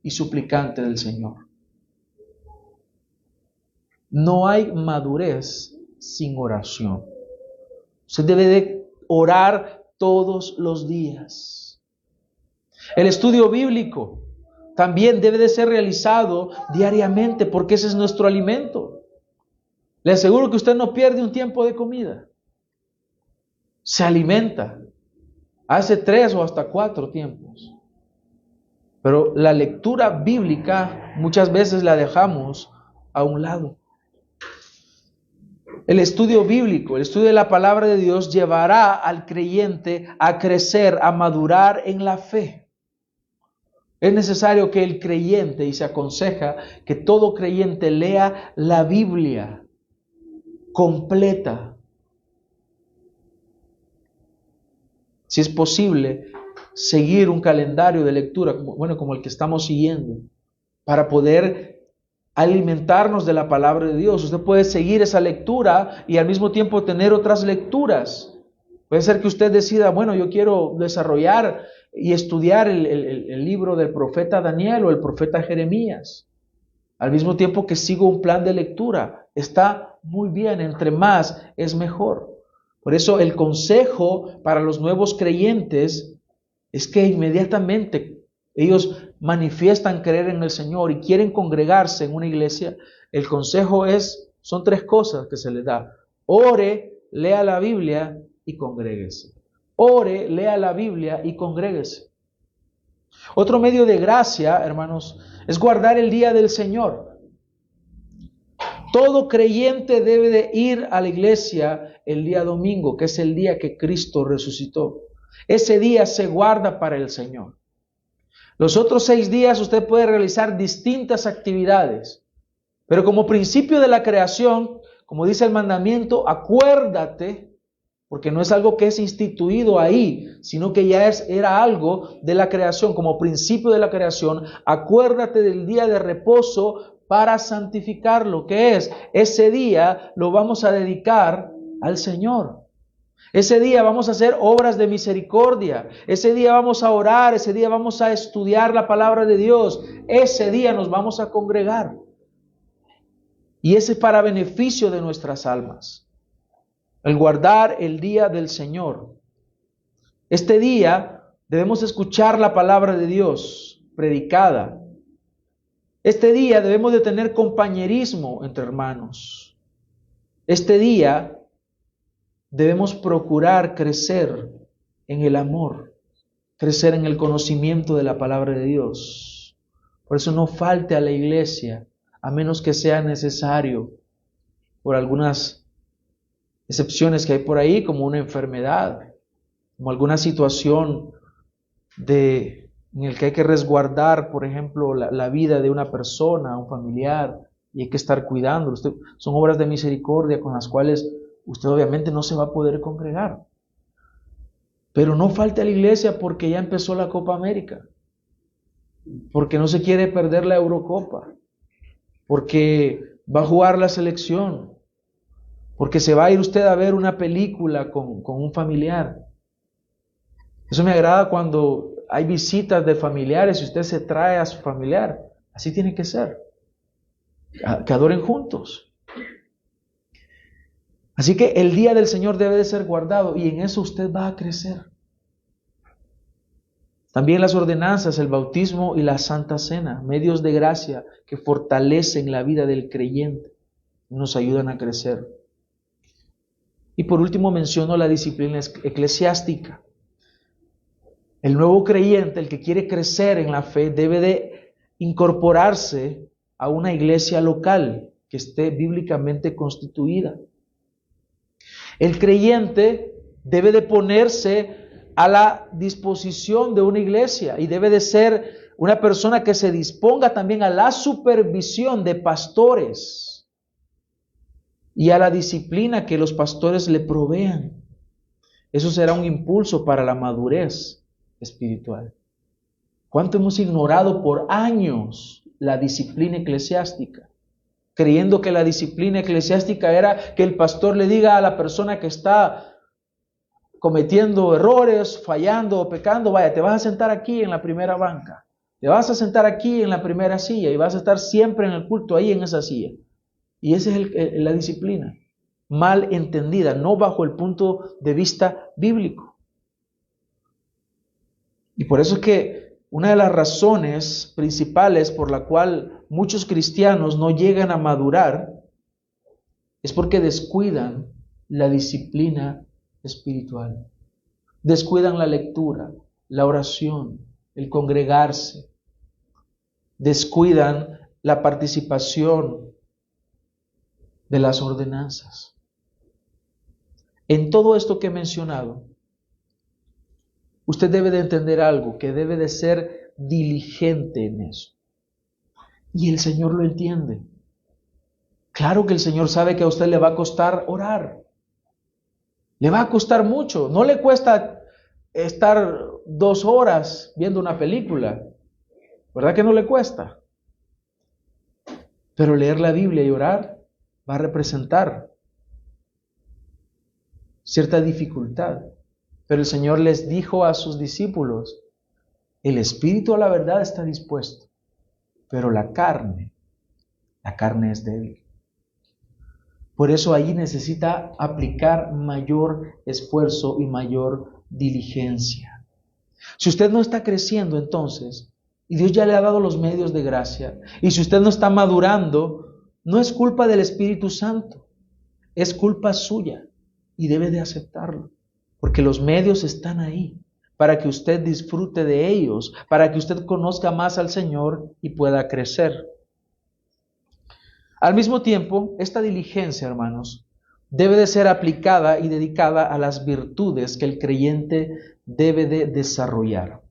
S1: y suplicante del Señor. No hay madurez sin oración. Usted debe de orar todos los días. El estudio bíblico también debe de ser realizado diariamente, porque ese es nuestro alimento. Le aseguro que usted no pierde un tiempo de comida. Se alimenta. Hace 3 o hasta 4 tiempos. Pero la lectura bíblica muchas veces la dejamos a un lado. El estudio bíblico, el estudio de la palabra de Dios llevará al creyente a crecer, a madurar en la fe. Es necesario que el creyente, y se aconseja que todo creyente lea la Biblia completa. Si es posible, seguir un calendario de lectura, como el que estamos siguiendo, para poder alimentarnos de la palabra de Dios. Usted puede seguir esa lectura y al mismo tiempo tener otras lecturas. Puede ser que usted decida: bueno, yo quiero desarrollar y estudiar el libro del profeta Daniel o el profeta Jeremías, al mismo tiempo que sigo un plan de lectura. Está muy bien, entre más es mejor. Por eso el consejo para los nuevos creyentes es que inmediatamente ellos manifiestan creer en el Señor y quieren congregarse en una iglesia, el consejo son 3 cosas que se les da: ore, lea la Biblia y congréguese. Ore, lea la Biblia y congréguese. Otro medio de gracia, hermanos, es guardar el día del Señor. Todo creyente debe de ir a la iglesia el día domingo, que es el día que Cristo resucitó. Ese día se guarda para el Señor. Los otros 6 días usted puede realizar distintas actividades, pero como principio de la creación, como dice el mandamiento, acuérdate, porque no es algo que es instituido ahí, sino que ya era algo de la creación, como principio de la creación. Acuérdate del día de reposo para santificarlo, que es ese día lo vamos a dedicar al Señor. Ese día vamos a hacer obras de misericordia. Ese día vamos a orar. Ese día vamos a estudiar la palabra de Dios. Ese día nos vamos a congregar. Y ese es para beneficio de nuestras almas. El guardar el día del Señor. Este día debemos escuchar la palabra de Dios predicada. Este día debemos de tener compañerismo entre hermanos. Este día debemos procurar crecer en el amor, crecer en el conocimiento de la palabra de Dios. Por eso no falte a la iglesia, a menos que sea necesario, por algunas excepciones que hay por ahí, como una enfermedad, como alguna situación en el que hay que resguardar, por ejemplo, la vida de una persona, un familiar, y hay que estar cuidándolo. Son obras de misericordia con las cuales usted obviamente no se va a poder congregar. Pero no falte a la iglesia porque ya empezó la Copa América, porque no se quiere perder la Eurocopa, porque va a jugar la selección, porque se va a ir usted a ver una película con un familiar. Eso me agrada cuando hay visitas de familiares y usted se trae a su familiar. Así tiene que ser. Que adoren juntos. Así que el día del Señor debe de ser guardado y en eso usted va a crecer. También las ordenanzas, el bautismo y la Santa Cena, medios de gracia que fortalecen la vida del creyente, nos ayudan a crecer. Y por último menciono la disciplina eclesiástica. El nuevo creyente, el que quiere crecer en la fe, debe de incorporarse a una iglesia local que esté bíblicamente constituida. El creyente debe de ponerse a la disposición de una iglesia y debe de ser una persona que se disponga también a la supervisión de pastores y a la disciplina que los pastores le provean. Eso será un impulso para la madurez espiritual. ¿Cuánto hemos ignorado por años la disciplina eclesiástica? Creyendo que la disciplina eclesiástica era que el pastor le diga a la persona que está cometiendo errores, fallando o pecando, vaya, te vas a sentar aquí en la primera banca, te vas a sentar aquí en la primera silla y vas a estar siempre en el culto ahí en esa silla. Y esa es la disciplina, mal entendida, no bajo el punto de vista bíblico. Y por eso es que una de las razones principales por la cual muchos cristianos no llegan a madurar es porque descuidan la disciplina espiritual. Descuidan la lectura, la oración, el congregarse. Descuidan la participación de las ordenanzas. En todo esto que he mencionado, usted debe de entender algo, que debe de ser diligente en eso. Y el Señor lo entiende. Claro que el Señor sabe que a usted le va a costar orar. Le va a costar mucho. No le cuesta estar 2 horas viendo una película. ¿Verdad que no le cuesta? Pero leer la Biblia y orar va a representar cierta dificultad. Pero el Señor les dijo a sus discípulos, el espíritu a la verdad está dispuesto, pero la carne es débil. Por eso allí necesita aplicar mayor esfuerzo y mayor diligencia. Si usted no está creciendo entonces, y Dios ya le ha dado los medios de gracia, y si usted no está madurando, no es culpa del Espíritu Santo, es culpa suya, y debe de aceptarlo, porque los medios están ahí, para que usted disfrute de ellos, para que usted conozca más al Señor y pueda crecer. Al mismo tiempo, esta diligencia, hermanos, debe de ser aplicada y dedicada a las virtudes que el creyente debe de desarrollar.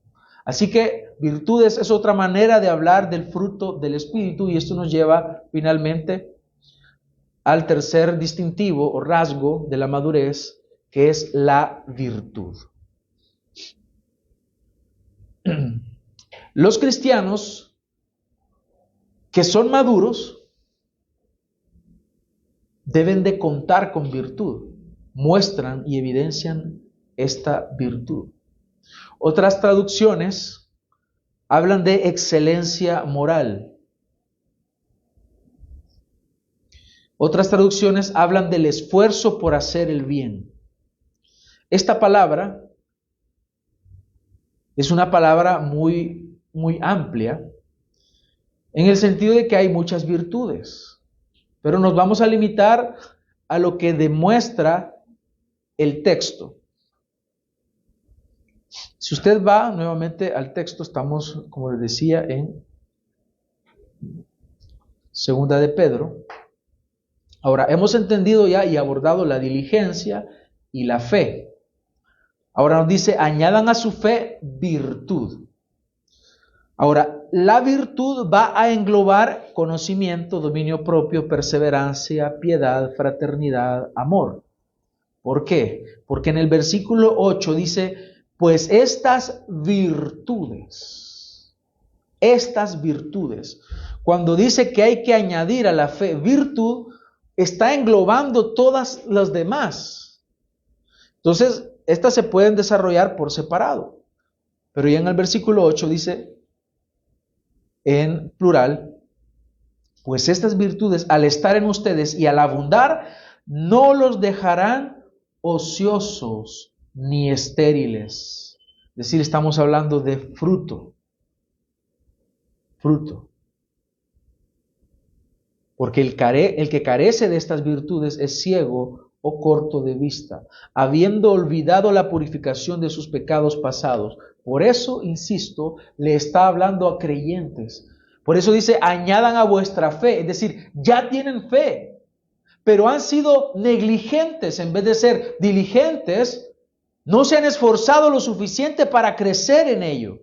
S1: Así que virtudes es otra manera de hablar del fruto del Espíritu y esto nos lleva finalmente al tercer distintivo o rasgo de la madurez, que es la virtud. Los cristianos que son maduros deben de contar con virtud, muestran y evidencian esta virtud. Otras traducciones hablan de excelencia moral. Otras traducciones hablan del esfuerzo por hacer el bien. Esta palabra es una palabra muy, muy amplia, en el sentido de que hay muchas virtudes. Pero nos vamos a limitar a lo que demuestra el texto. Si usted va nuevamente al texto, estamos, como les decía, en 2 de Pedro. Ahora, hemos entendido ya y abordado la diligencia y la fe. Ahora nos dice, añadan a su fe virtud. Ahora, la virtud va a englobar conocimiento, dominio propio, perseverancia, piedad, fraternidad, amor. ¿Por qué? Porque en el versículo 8 dice, pues estas virtudes estas virtudes. Cuando dice que hay que añadir a la fe virtud, está englobando todas las demás. Entonces, estas se pueden desarrollar por separado. Pero ya en el versículo 8 dice, en plural, pues estas virtudes, al estar en ustedes y al abundar, no los dejarán ociosos ni estériles. Es decir, estamos hablando de fruto. Fruto. Porque el que carece de estas virtudes es ciego o corto de vista, habiendo olvidado la purificación de sus pecados pasados. Por eso, insisto, le está hablando a creyentes. Por eso dice, añadan a vuestra fe. Es decir, ya tienen fe, pero han sido negligentes en vez de ser diligentes. No se han esforzado lo suficiente para crecer en ello.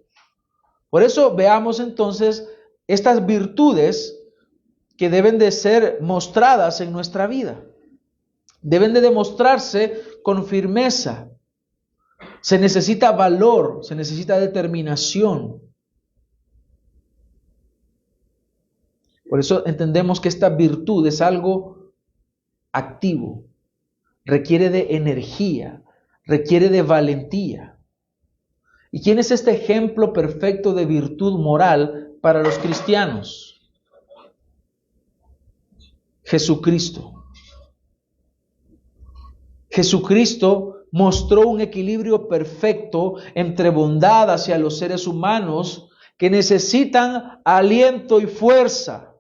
S1: Por eso veamos entonces estas virtudes que deben de ser mostradas en nuestra vida. Deben de demostrarse con firmeza. Se necesita valor, se necesita determinación. Por eso entendemos que esta virtud es algo activo, requiere de energía, requiere de valentía. ¿Y quién es este ejemplo perfecto de virtud moral para los cristianos? Jesucristo. Jesucristo mostró un equilibrio perfecto entre bondad hacia los seres humanos que necesitan aliento y fuerza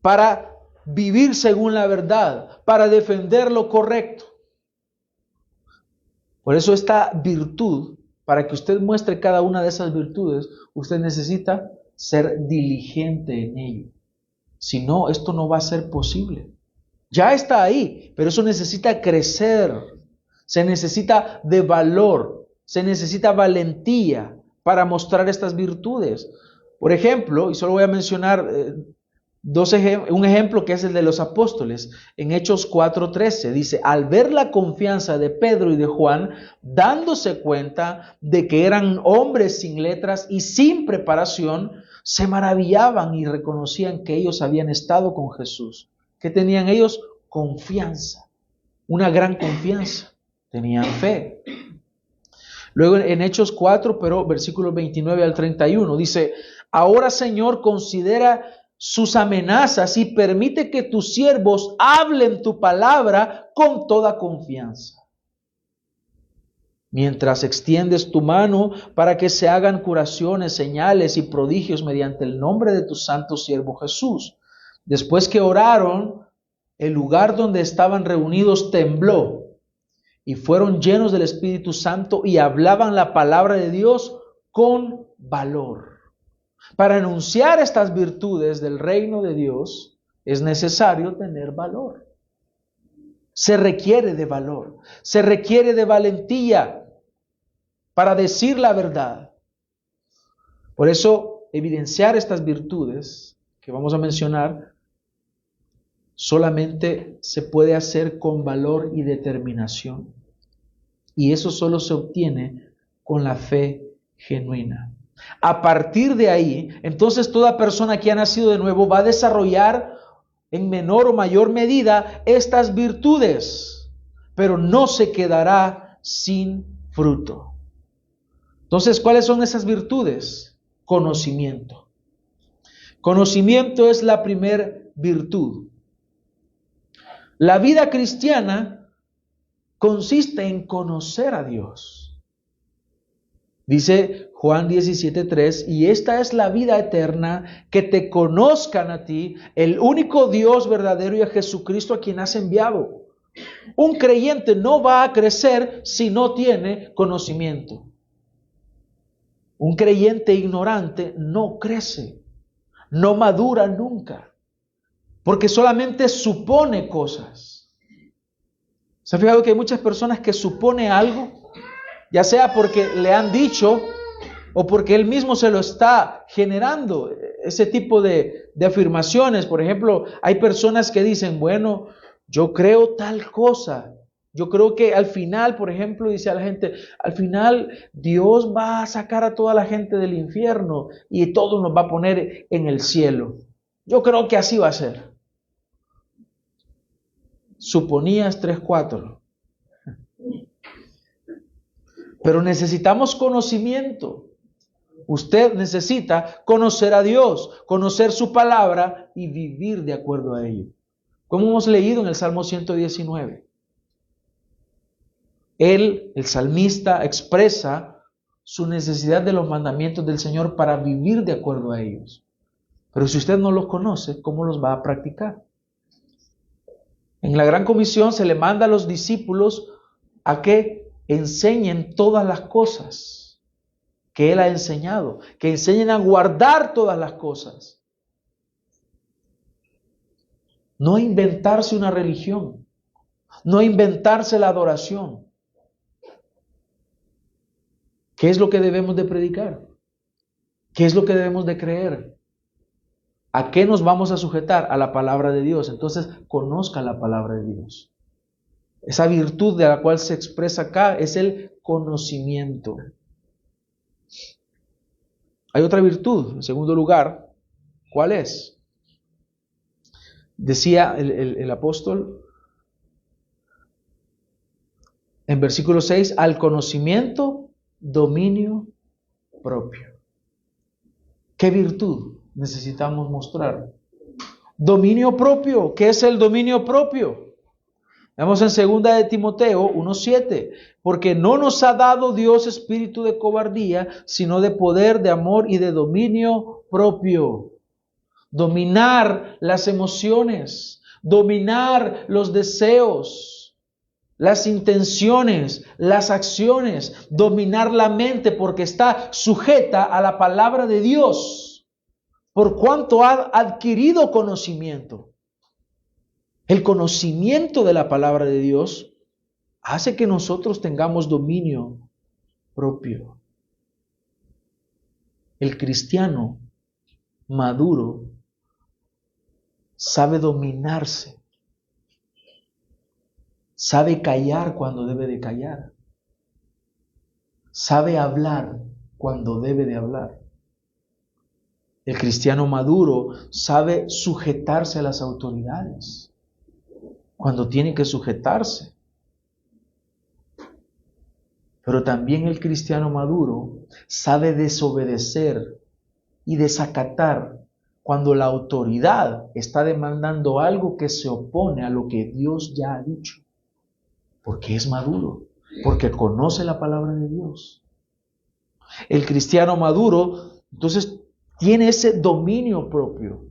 S1: para vivir según la verdad, para defender lo correcto. Por eso esta virtud, para que usted muestre cada una de esas virtudes, usted necesita ser diligente en ello. Si no, esto no va a ser posible. Ya está ahí, pero eso necesita crecer. Se necesita de valor, se necesita valentía para mostrar estas virtudes. Por ejemplo, y solo voy a mencionar un ejemplo que es el de los apóstoles. En Hechos 4:13 dice, al ver la confianza de Pedro y de Juan, dándose cuenta de que eran hombres sin letras y sin preparación, se maravillaban y reconocían que ellos habían estado con Jesús. ¿Qué tenían ellos? Confianza, una gran confianza, tenían fe. Luego en Hechos 4, pero versículos 29 al 31, dice, ahora Señor, considera sus amenazas y permite que tus siervos hablen tu palabra con toda confianza. Mientras extiendes tu mano para que se hagan curaciones, señales y prodigios mediante el nombre de tu santo siervo Jesús. Después que oraron, el lugar donde estaban reunidos tembló y fueron llenos del Espíritu Santo y hablaban la palabra de Dios con valor. Para anunciar estas virtudes del reino de Dios es necesario tener valor. Se requiere de valor, se requiere de valentía para decir la verdad. Por eso, evidenciar estas virtudes que vamos a mencionar solamente se puede hacer con valor y determinación. Y eso solo se obtiene con la fe genuina. A partir de ahí, entonces toda persona que ha nacido de nuevo va a desarrollar en menor o mayor medida estas virtudes, pero no se quedará sin fruto. Entonces, ¿cuáles son esas virtudes? Conocimiento. Conocimiento es la primera virtud. La vida cristiana consiste en conocer a Dios. Dice Juan 17:3, y esta es la vida eterna, que te conozcan a ti, el único Dios verdadero, y a Jesucristo a quien has enviado. Un creyente no va a crecer si no tiene conocimiento. Un creyente ignorante no crece, no madura nunca, porque solamente supone cosas. ¿Se ha fijado que hay muchas personas que suponen algo? Ya sea porque le han dicho o porque él mismo se lo está generando, ese tipo de afirmaciones. Por ejemplo, hay personas que dicen, bueno, yo creo tal cosa, Yo creo que al final, por ejemplo, dice a la gente, al final Dios va a sacar a toda la gente del infierno y todo nos va a poner en el cielo. Yo creo que así va a ser. Suponías 3:4. Pero necesitamos conocimiento. Usted necesita conocer a Dios, conocer su palabra y vivir de acuerdo a ello. Como hemos leído en el Salmo 119. El salmista, expresa su necesidad de los mandamientos del Señor para vivir de acuerdo a ellos. Pero si usted no los conoce, ¿cómo los va a practicar? En la Gran Comisión se le manda a los discípulos a que enseñen todas las cosas que Él ha enseñado, que enseñen a guardar todas las cosas. No inventarse una religión, no inventarse la adoración. ¿Qué es lo que debemos de predicar? ¿Qué es lo que debemos de creer? ¿A qué nos vamos a sujetar? A la palabra de Dios. Entonces, conozca la palabra de Dios. Esa virtud de la cual se expresa acá es el conocimiento. Hay otra virtud, en segundo lugar. ¿Cuál es? Decía el apóstol en versículo 6, al conocimiento, dominio propio. ¿Qué virtud necesitamos mostrar? Dominio propio. ¿Qué es el dominio propio? Vemos en 2 de Timoteo 1:7, porque no nos ha dado Dios espíritu de cobardía, sino de poder, de amor y de dominio propio. Dominar las emociones, dominar los deseos, las intenciones, las acciones, dominar la mente porque está sujeta a la palabra de Dios, por cuanto ha adquirido conocimiento. El conocimiento de la palabra de Dios hace que nosotros tengamos dominio propio. El cristiano maduro sabe dominarse. Sabe callar cuando debe de callar. Sabe hablar cuando debe de hablar. El cristiano maduro sabe sujetarse a las autoridades cuando tiene que sujetarse. Pero también el cristiano maduro sabe desobedecer y desacatar cuando la autoridad está demandando algo que se opone a lo que Dios ya ha dicho. Porque es maduro, porque conoce la palabra de Dios. El cristiano maduro, entonces, tiene ese dominio propio.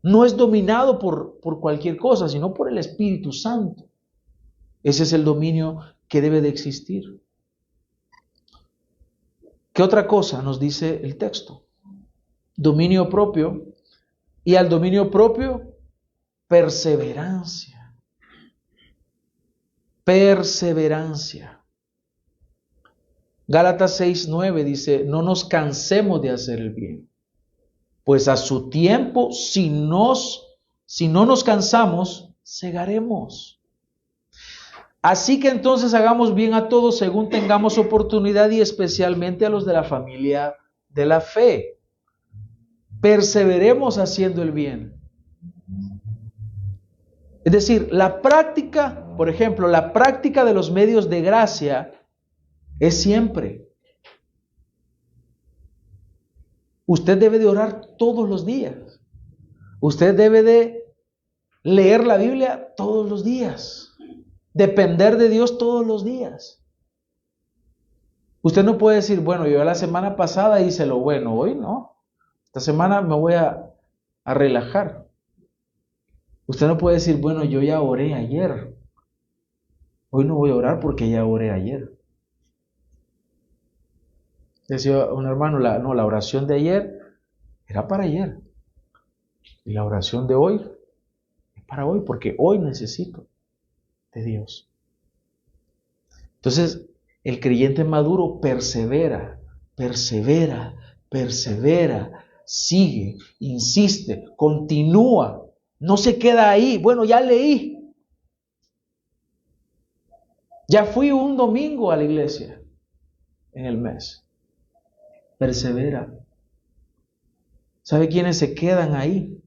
S1: No es dominado por cualquier cosa, sino por el Espíritu Santo. Ese es el dominio que debe de existir. ¿Qué otra cosa nos dice el texto? Dominio propio, y al dominio propio, perseverancia. Perseverancia. Gálatas 6:9 dice, no nos cansemos de hacer el bien, pues a su tiempo, si no nos cansamos, segaremos. Así que entonces hagamos bien a todos según tengamos oportunidad y especialmente a los de la familia de la fe. Perseveremos haciendo el bien. Es decir, la práctica, por ejemplo, la práctica de los medios de gracia es siempre. Usted debe de orar todos los días. Usted debe de leer la Biblia todos los días. Depender de Dios todos los días. Usted no puede decir, bueno, yo la semana pasada hice lo bueno, hoy no. Esta semana me voy a relajar. Usted no puede decir, bueno, yo ya oré ayer. Hoy no voy a orar porque ya oré ayer. Decía un hermano, la oración de ayer era para ayer. Y la oración de hoy es para hoy, porque hoy necesito de Dios. Entonces, el creyente maduro persevera, sigue, insiste, continúa. No se queda ahí. Bueno, ya leí. Ya fui un domingo a la iglesia en el mes. Persevera. ¿Sabe quiénes se quedan ahí?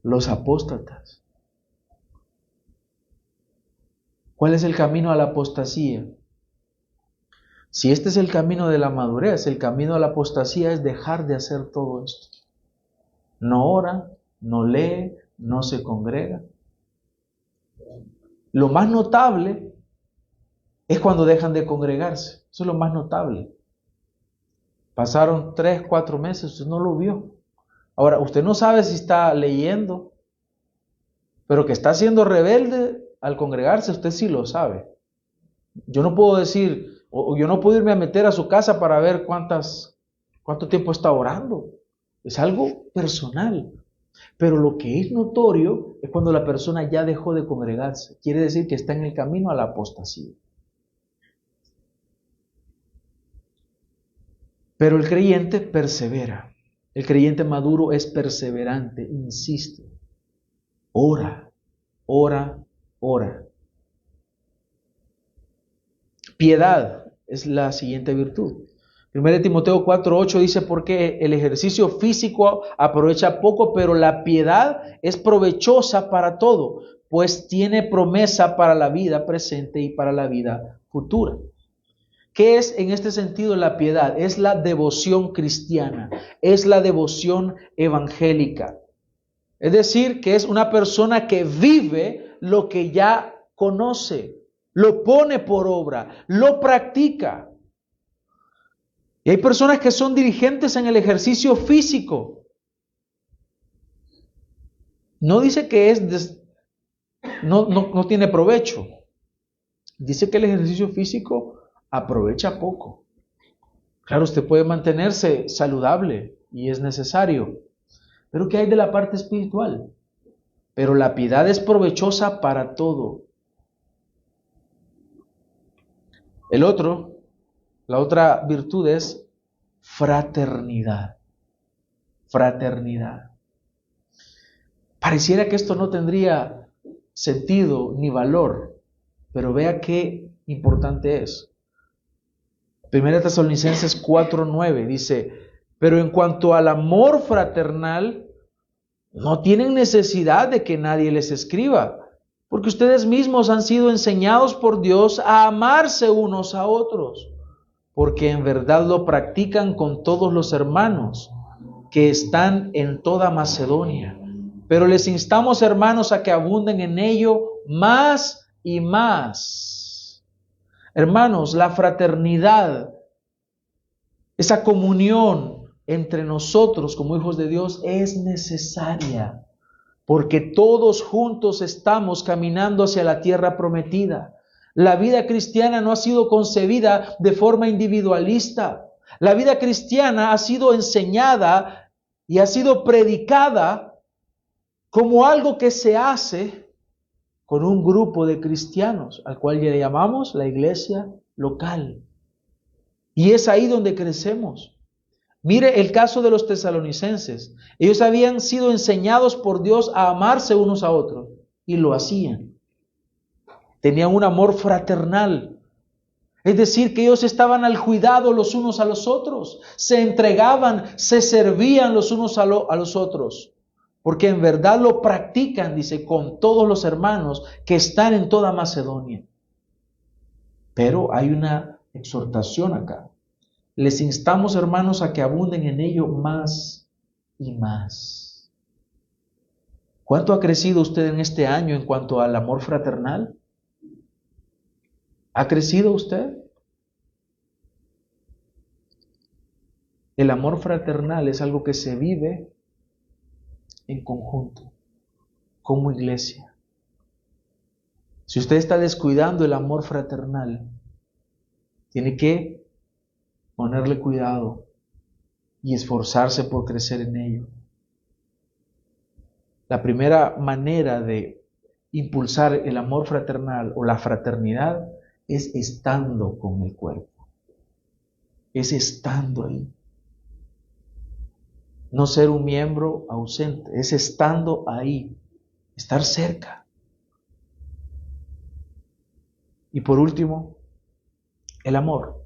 S1: Los apóstatas. ¿Cuál es el camino a la apostasía? Si este es el camino de la madurez, el camino a la apostasía es dejar de hacer todo esto. No ora, no lee, no se congrega. Lo más notable es cuando dejan de congregarse. Eso es lo más notable. Pasaron 3, 4 meses, usted no lo vio. Ahora, usted no sabe si está leyendo, pero que está siendo rebelde al congregarse, usted sí lo sabe. Yo no puedo decir, o yo no puedo irme a meter a su casa para ver cuánto tiempo está orando. Es algo personal. Pero lo que es notorio es cuando la persona ya dejó de congregarse. Quiere decir que está en el camino a la apostasía. Pero el creyente persevera. El creyente maduro es perseverante, insiste. Ora, ora, ora. Piedad es la siguiente virtud. 1 Timoteo 4:8 dice, porque el ejercicio físico aprovecha poco, pero la piedad es provechosa para todo, pues tiene promesa para la vida presente y para la vida futura. ¿Qué es en este sentido la piedad? Es la devoción cristiana, es la devoción evangélica. Es decir, que es una persona que vive lo que ya conoce, lo pone por obra, lo practica. Y hay personas que son dirigentes en el ejercicio físico. No dice que no tiene provecho. Dice que el ejercicio físico aprovecha poco. Claro, usted puede mantenerse saludable y es necesario. Pero ¿qué hay de la parte espiritual? Pero la piedad es provechosa para todo. La otra virtud es fraternidad. Fraternidad. Pareciera que esto no tendría sentido ni valor, pero vea qué importante es. 1 Tesalonicenses 4:9 dice, pero en cuanto al amor fraternal, no tienen necesidad de que nadie les escriba, porque ustedes mismos han sido enseñados por Dios a amarse unos a otros, porque en verdad lo practican con todos los hermanos que están en toda Macedonia. Pero les instamos, hermanos, a que abunden en ello más y más. Hermanos, la fraternidad, esa comunión entre nosotros como hijos de Dios es necesaria, porque todos juntos estamos caminando hacia la tierra prometida. La vida cristiana no ha sido concebida de forma individualista. La vida cristiana ha sido enseñada y ha sido predicada como algo que se hace con un grupo de cristianos, al cual le llamamos la iglesia local. Y es ahí donde crecemos. Mire el caso de los tesalonicenses. Ellos habían sido enseñados por Dios a amarse unos a otros y lo hacían. Tenían un amor fraternal. Es decir, que ellos estaban al cuidado los unos a los otros. Se entregaban, se servían los unos a los otros. Porque en verdad lo practican, dice, con todos los hermanos que están en toda Macedonia. Pero hay una exhortación acá. Les instamos, hermanos, a que abunden en ello más y más. ¿Cuánto ha crecido usted en este año en cuanto al amor fraternal? ¿Ha crecido usted? El amor fraternal es algo que se vive en conjunto, como iglesia. Si usted está descuidando el amor fraternal, tiene que ponerle cuidado y esforzarse por crecer en ello. La primera manera de impulsar el amor fraternal o la fraternidad es estando con el cuerpo. Es estando ahí. No ser un miembro ausente, es estando ahí, estar cerca. Y por último, el amor.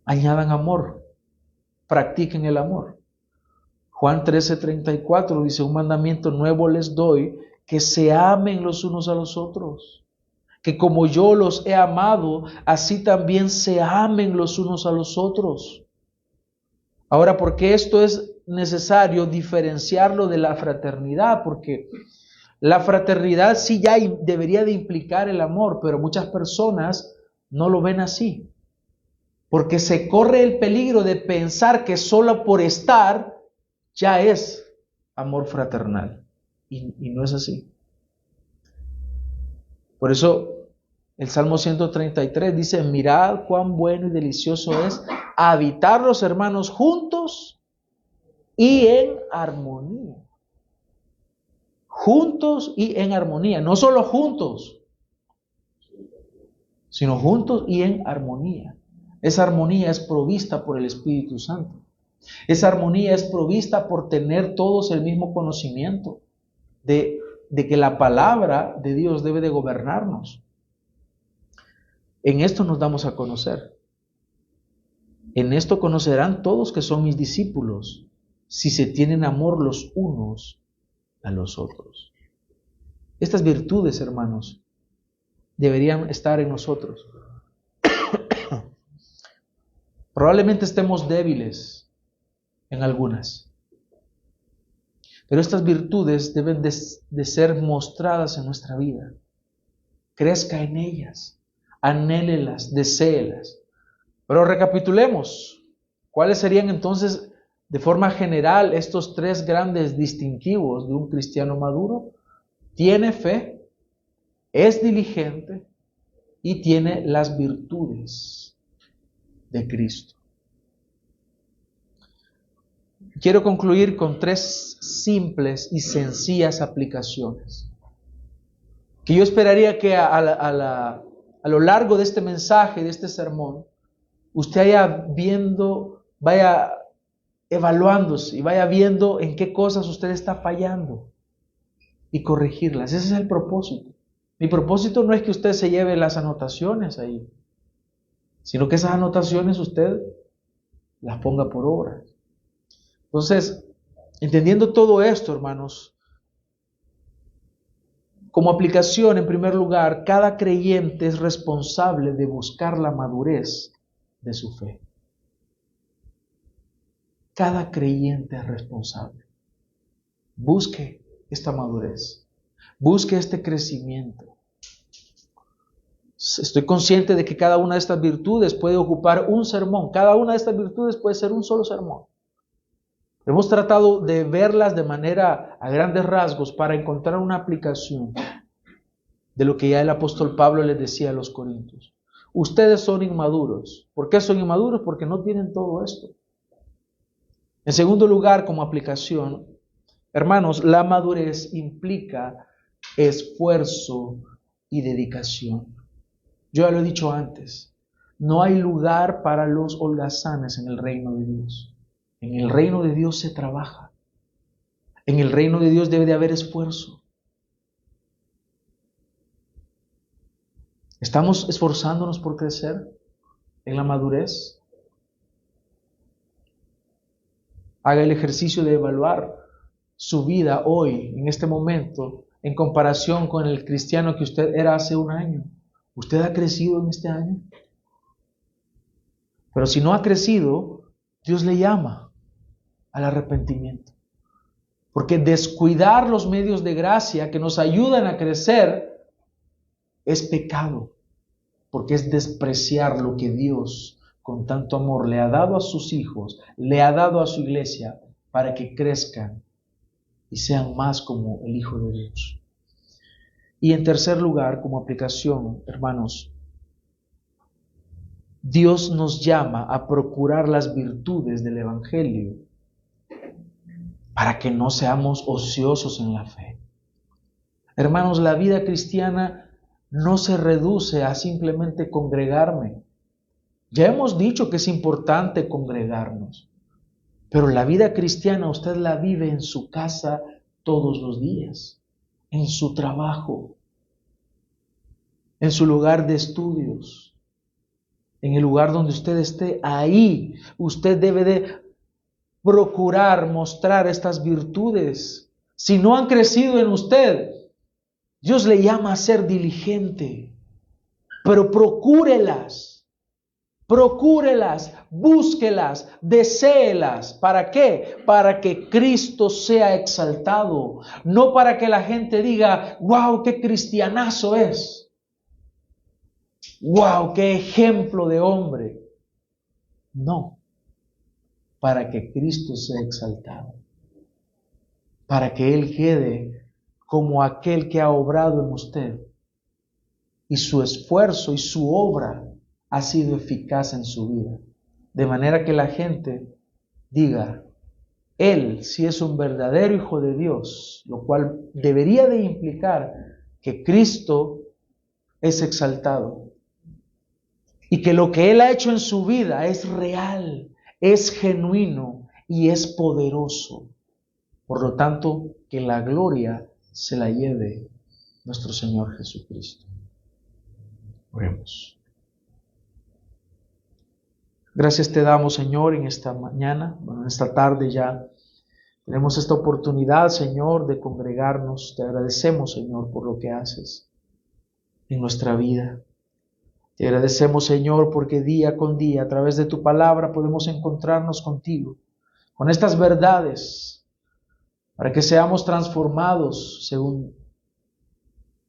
S1: Añadan amor, practiquen el amor. Juan 13:34 dice, un mandamiento nuevo les doy, que se amen los unos a los otros. Que como yo los he amado, así también se amen los unos a los otros. Ahora, ¿por qué esto es necesario diferenciarlo de la fraternidad? Porque la fraternidad sí ya debería de implicar el amor, pero muchas personas no lo ven así. Porque se corre el peligro de pensar que solo por estar ya es amor fraternal. Y no es así. Por eso el Salmo 133 dice, mirad cuán bueno y delicioso es habitar los hermanos juntos y en armonía. Juntos y en armonía. No solo juntos, sino juntos y en armonía. Esa armonía es provista por el Espíritu Santo. Esa armonía es provista por tener todos el mismo conocimiento de que la palabra de Dios debe de gobernarnos. En esto nos damos a conocer. En esto conocerán todos que son mis discípulos, si se tienen amor los unos a los otros. Estas virtudes, hermanos, deberían estar en nosotros. Probablemente estemos débiles en algunas, pero estas virtudes deben de ser mostradas en nuestra vida. Crezca en ellas, anhélelas, deséelas. Pero recapitulemos, ¿cuáles serían entonces de forma general estos tres grandes distintivos de un cristiano maduro? Tiene fe, es diligente y tiene las virtudes de Cristo. Quiero concluir con tres simples y sencillas aplicaciones que yo esperaría que a lo largo de este mensaje, de este sermón, usted vaya evaluándose y vaya viendo en qué cosas usted está fallando y corregirlas. Ese es el propósito. Mi propósito no es que usted se lleve las anotaciones ahí, sino que esas anotaciones usted las ponga por obra. Entonces, entendiendo todo esto, hermanos, como aplicación, en primer lugar, cada creyente es responsable de buscar la madurez de su fe. Cada creyente es responsable. Busque esta madurez. Busque este crecimiento. Estoy consciente de que cada una de estas virtudes puede ocupar un sermón. Cada una de estas virtudes puede ser un solo sermón. Hemos tratado de verlas de manera a grandes rasgos para encontrar una aplicación de lo que ya el apóstol Pablo les decía a los corintios. Ustedes son inmaduros. ¿Por qué son inmaduros? Porque no tienen todo esto. En segundo lugar, como aplicación, hermanos, la madurez implica esfuerzo y dedicación. Yo ya lo he dicho antes, no hay lugar para los holgazanes en el reino de Dios. En el reino de Dios se trabaja. En el reino de Dios debe de haber esfuerzo. ¿Estamos esforzándonos por crecer en la madurez? Haga el ejercicio de evaluar su vida hoy, en este momento, en comparación con el cristiano que usted era hace un año. ¿Usted ha crecido en este año? Pero si no ha crecido, Dios le llama al arrepentimiento. Porque descuidar los medios de gracia que nos ayudan a crecer es pecado. Porque es despreciar lo que Dios con tanto amor le ha dado a sus hijos, le ha dado a su iglesia para que crezcan y sean más como el Hijo de Dios. Y en tercer lugar, como aplicación, hermanos, Dios nos llama a procurar las virtudes del Evangelio para que no seamos ociosos en la fe. Hermanos, la vida cristiana no se reduce a simplemente congregarme. Ya hemos dicho que es importante congregarnos, pero la vida cristiana usted la vive en su casa todos los días, en su trabajo, en su lugar de estudios, en el lugar donde usted esté, ahí usted debe de procurar mostrar estas virtudes. Si no han crecido en usted, Dios le llama a ser diligente, pero procúrelas, búsquelas, deséelas. ¿Para qué? Para que Cristo sea exaltado, no para que la gente diga, wow, qué cristianazo es, wow, qué ejemplo de hombre. No, para que Cristo sea exaltado, para que Él quede como aquel que ha obrado en usted y su esfuerzo y su obra ha sido eficaz en su vida, de manera que la gente diga, Él sí es un verdadero hijo de Dios, lo cual debería de implicar que Cristo es exaltado y que lo que Él ha hecho en su vida es real, es genuino y es poderoso. Por lo tanto, que la gloria se la lleve nuestro Señor Jesucristo. Oremos. Gracias te damos, Señor, en esta mañana, en esta tarde ya. Tenemos esta oportunidad, Señor, de congregarnos. Te agradecemos, Señor, por lo que haces en nuestra vida. Te agradecemos, Señor, porque día con día, a través de tu palabra, podemos encontrarnos contigo, con estas verdades, para que seamos transformados según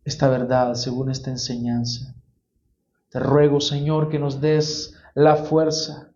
S1: esta verdad, según esta enseñanza. Te ruego, Señor, que nos des la fuerza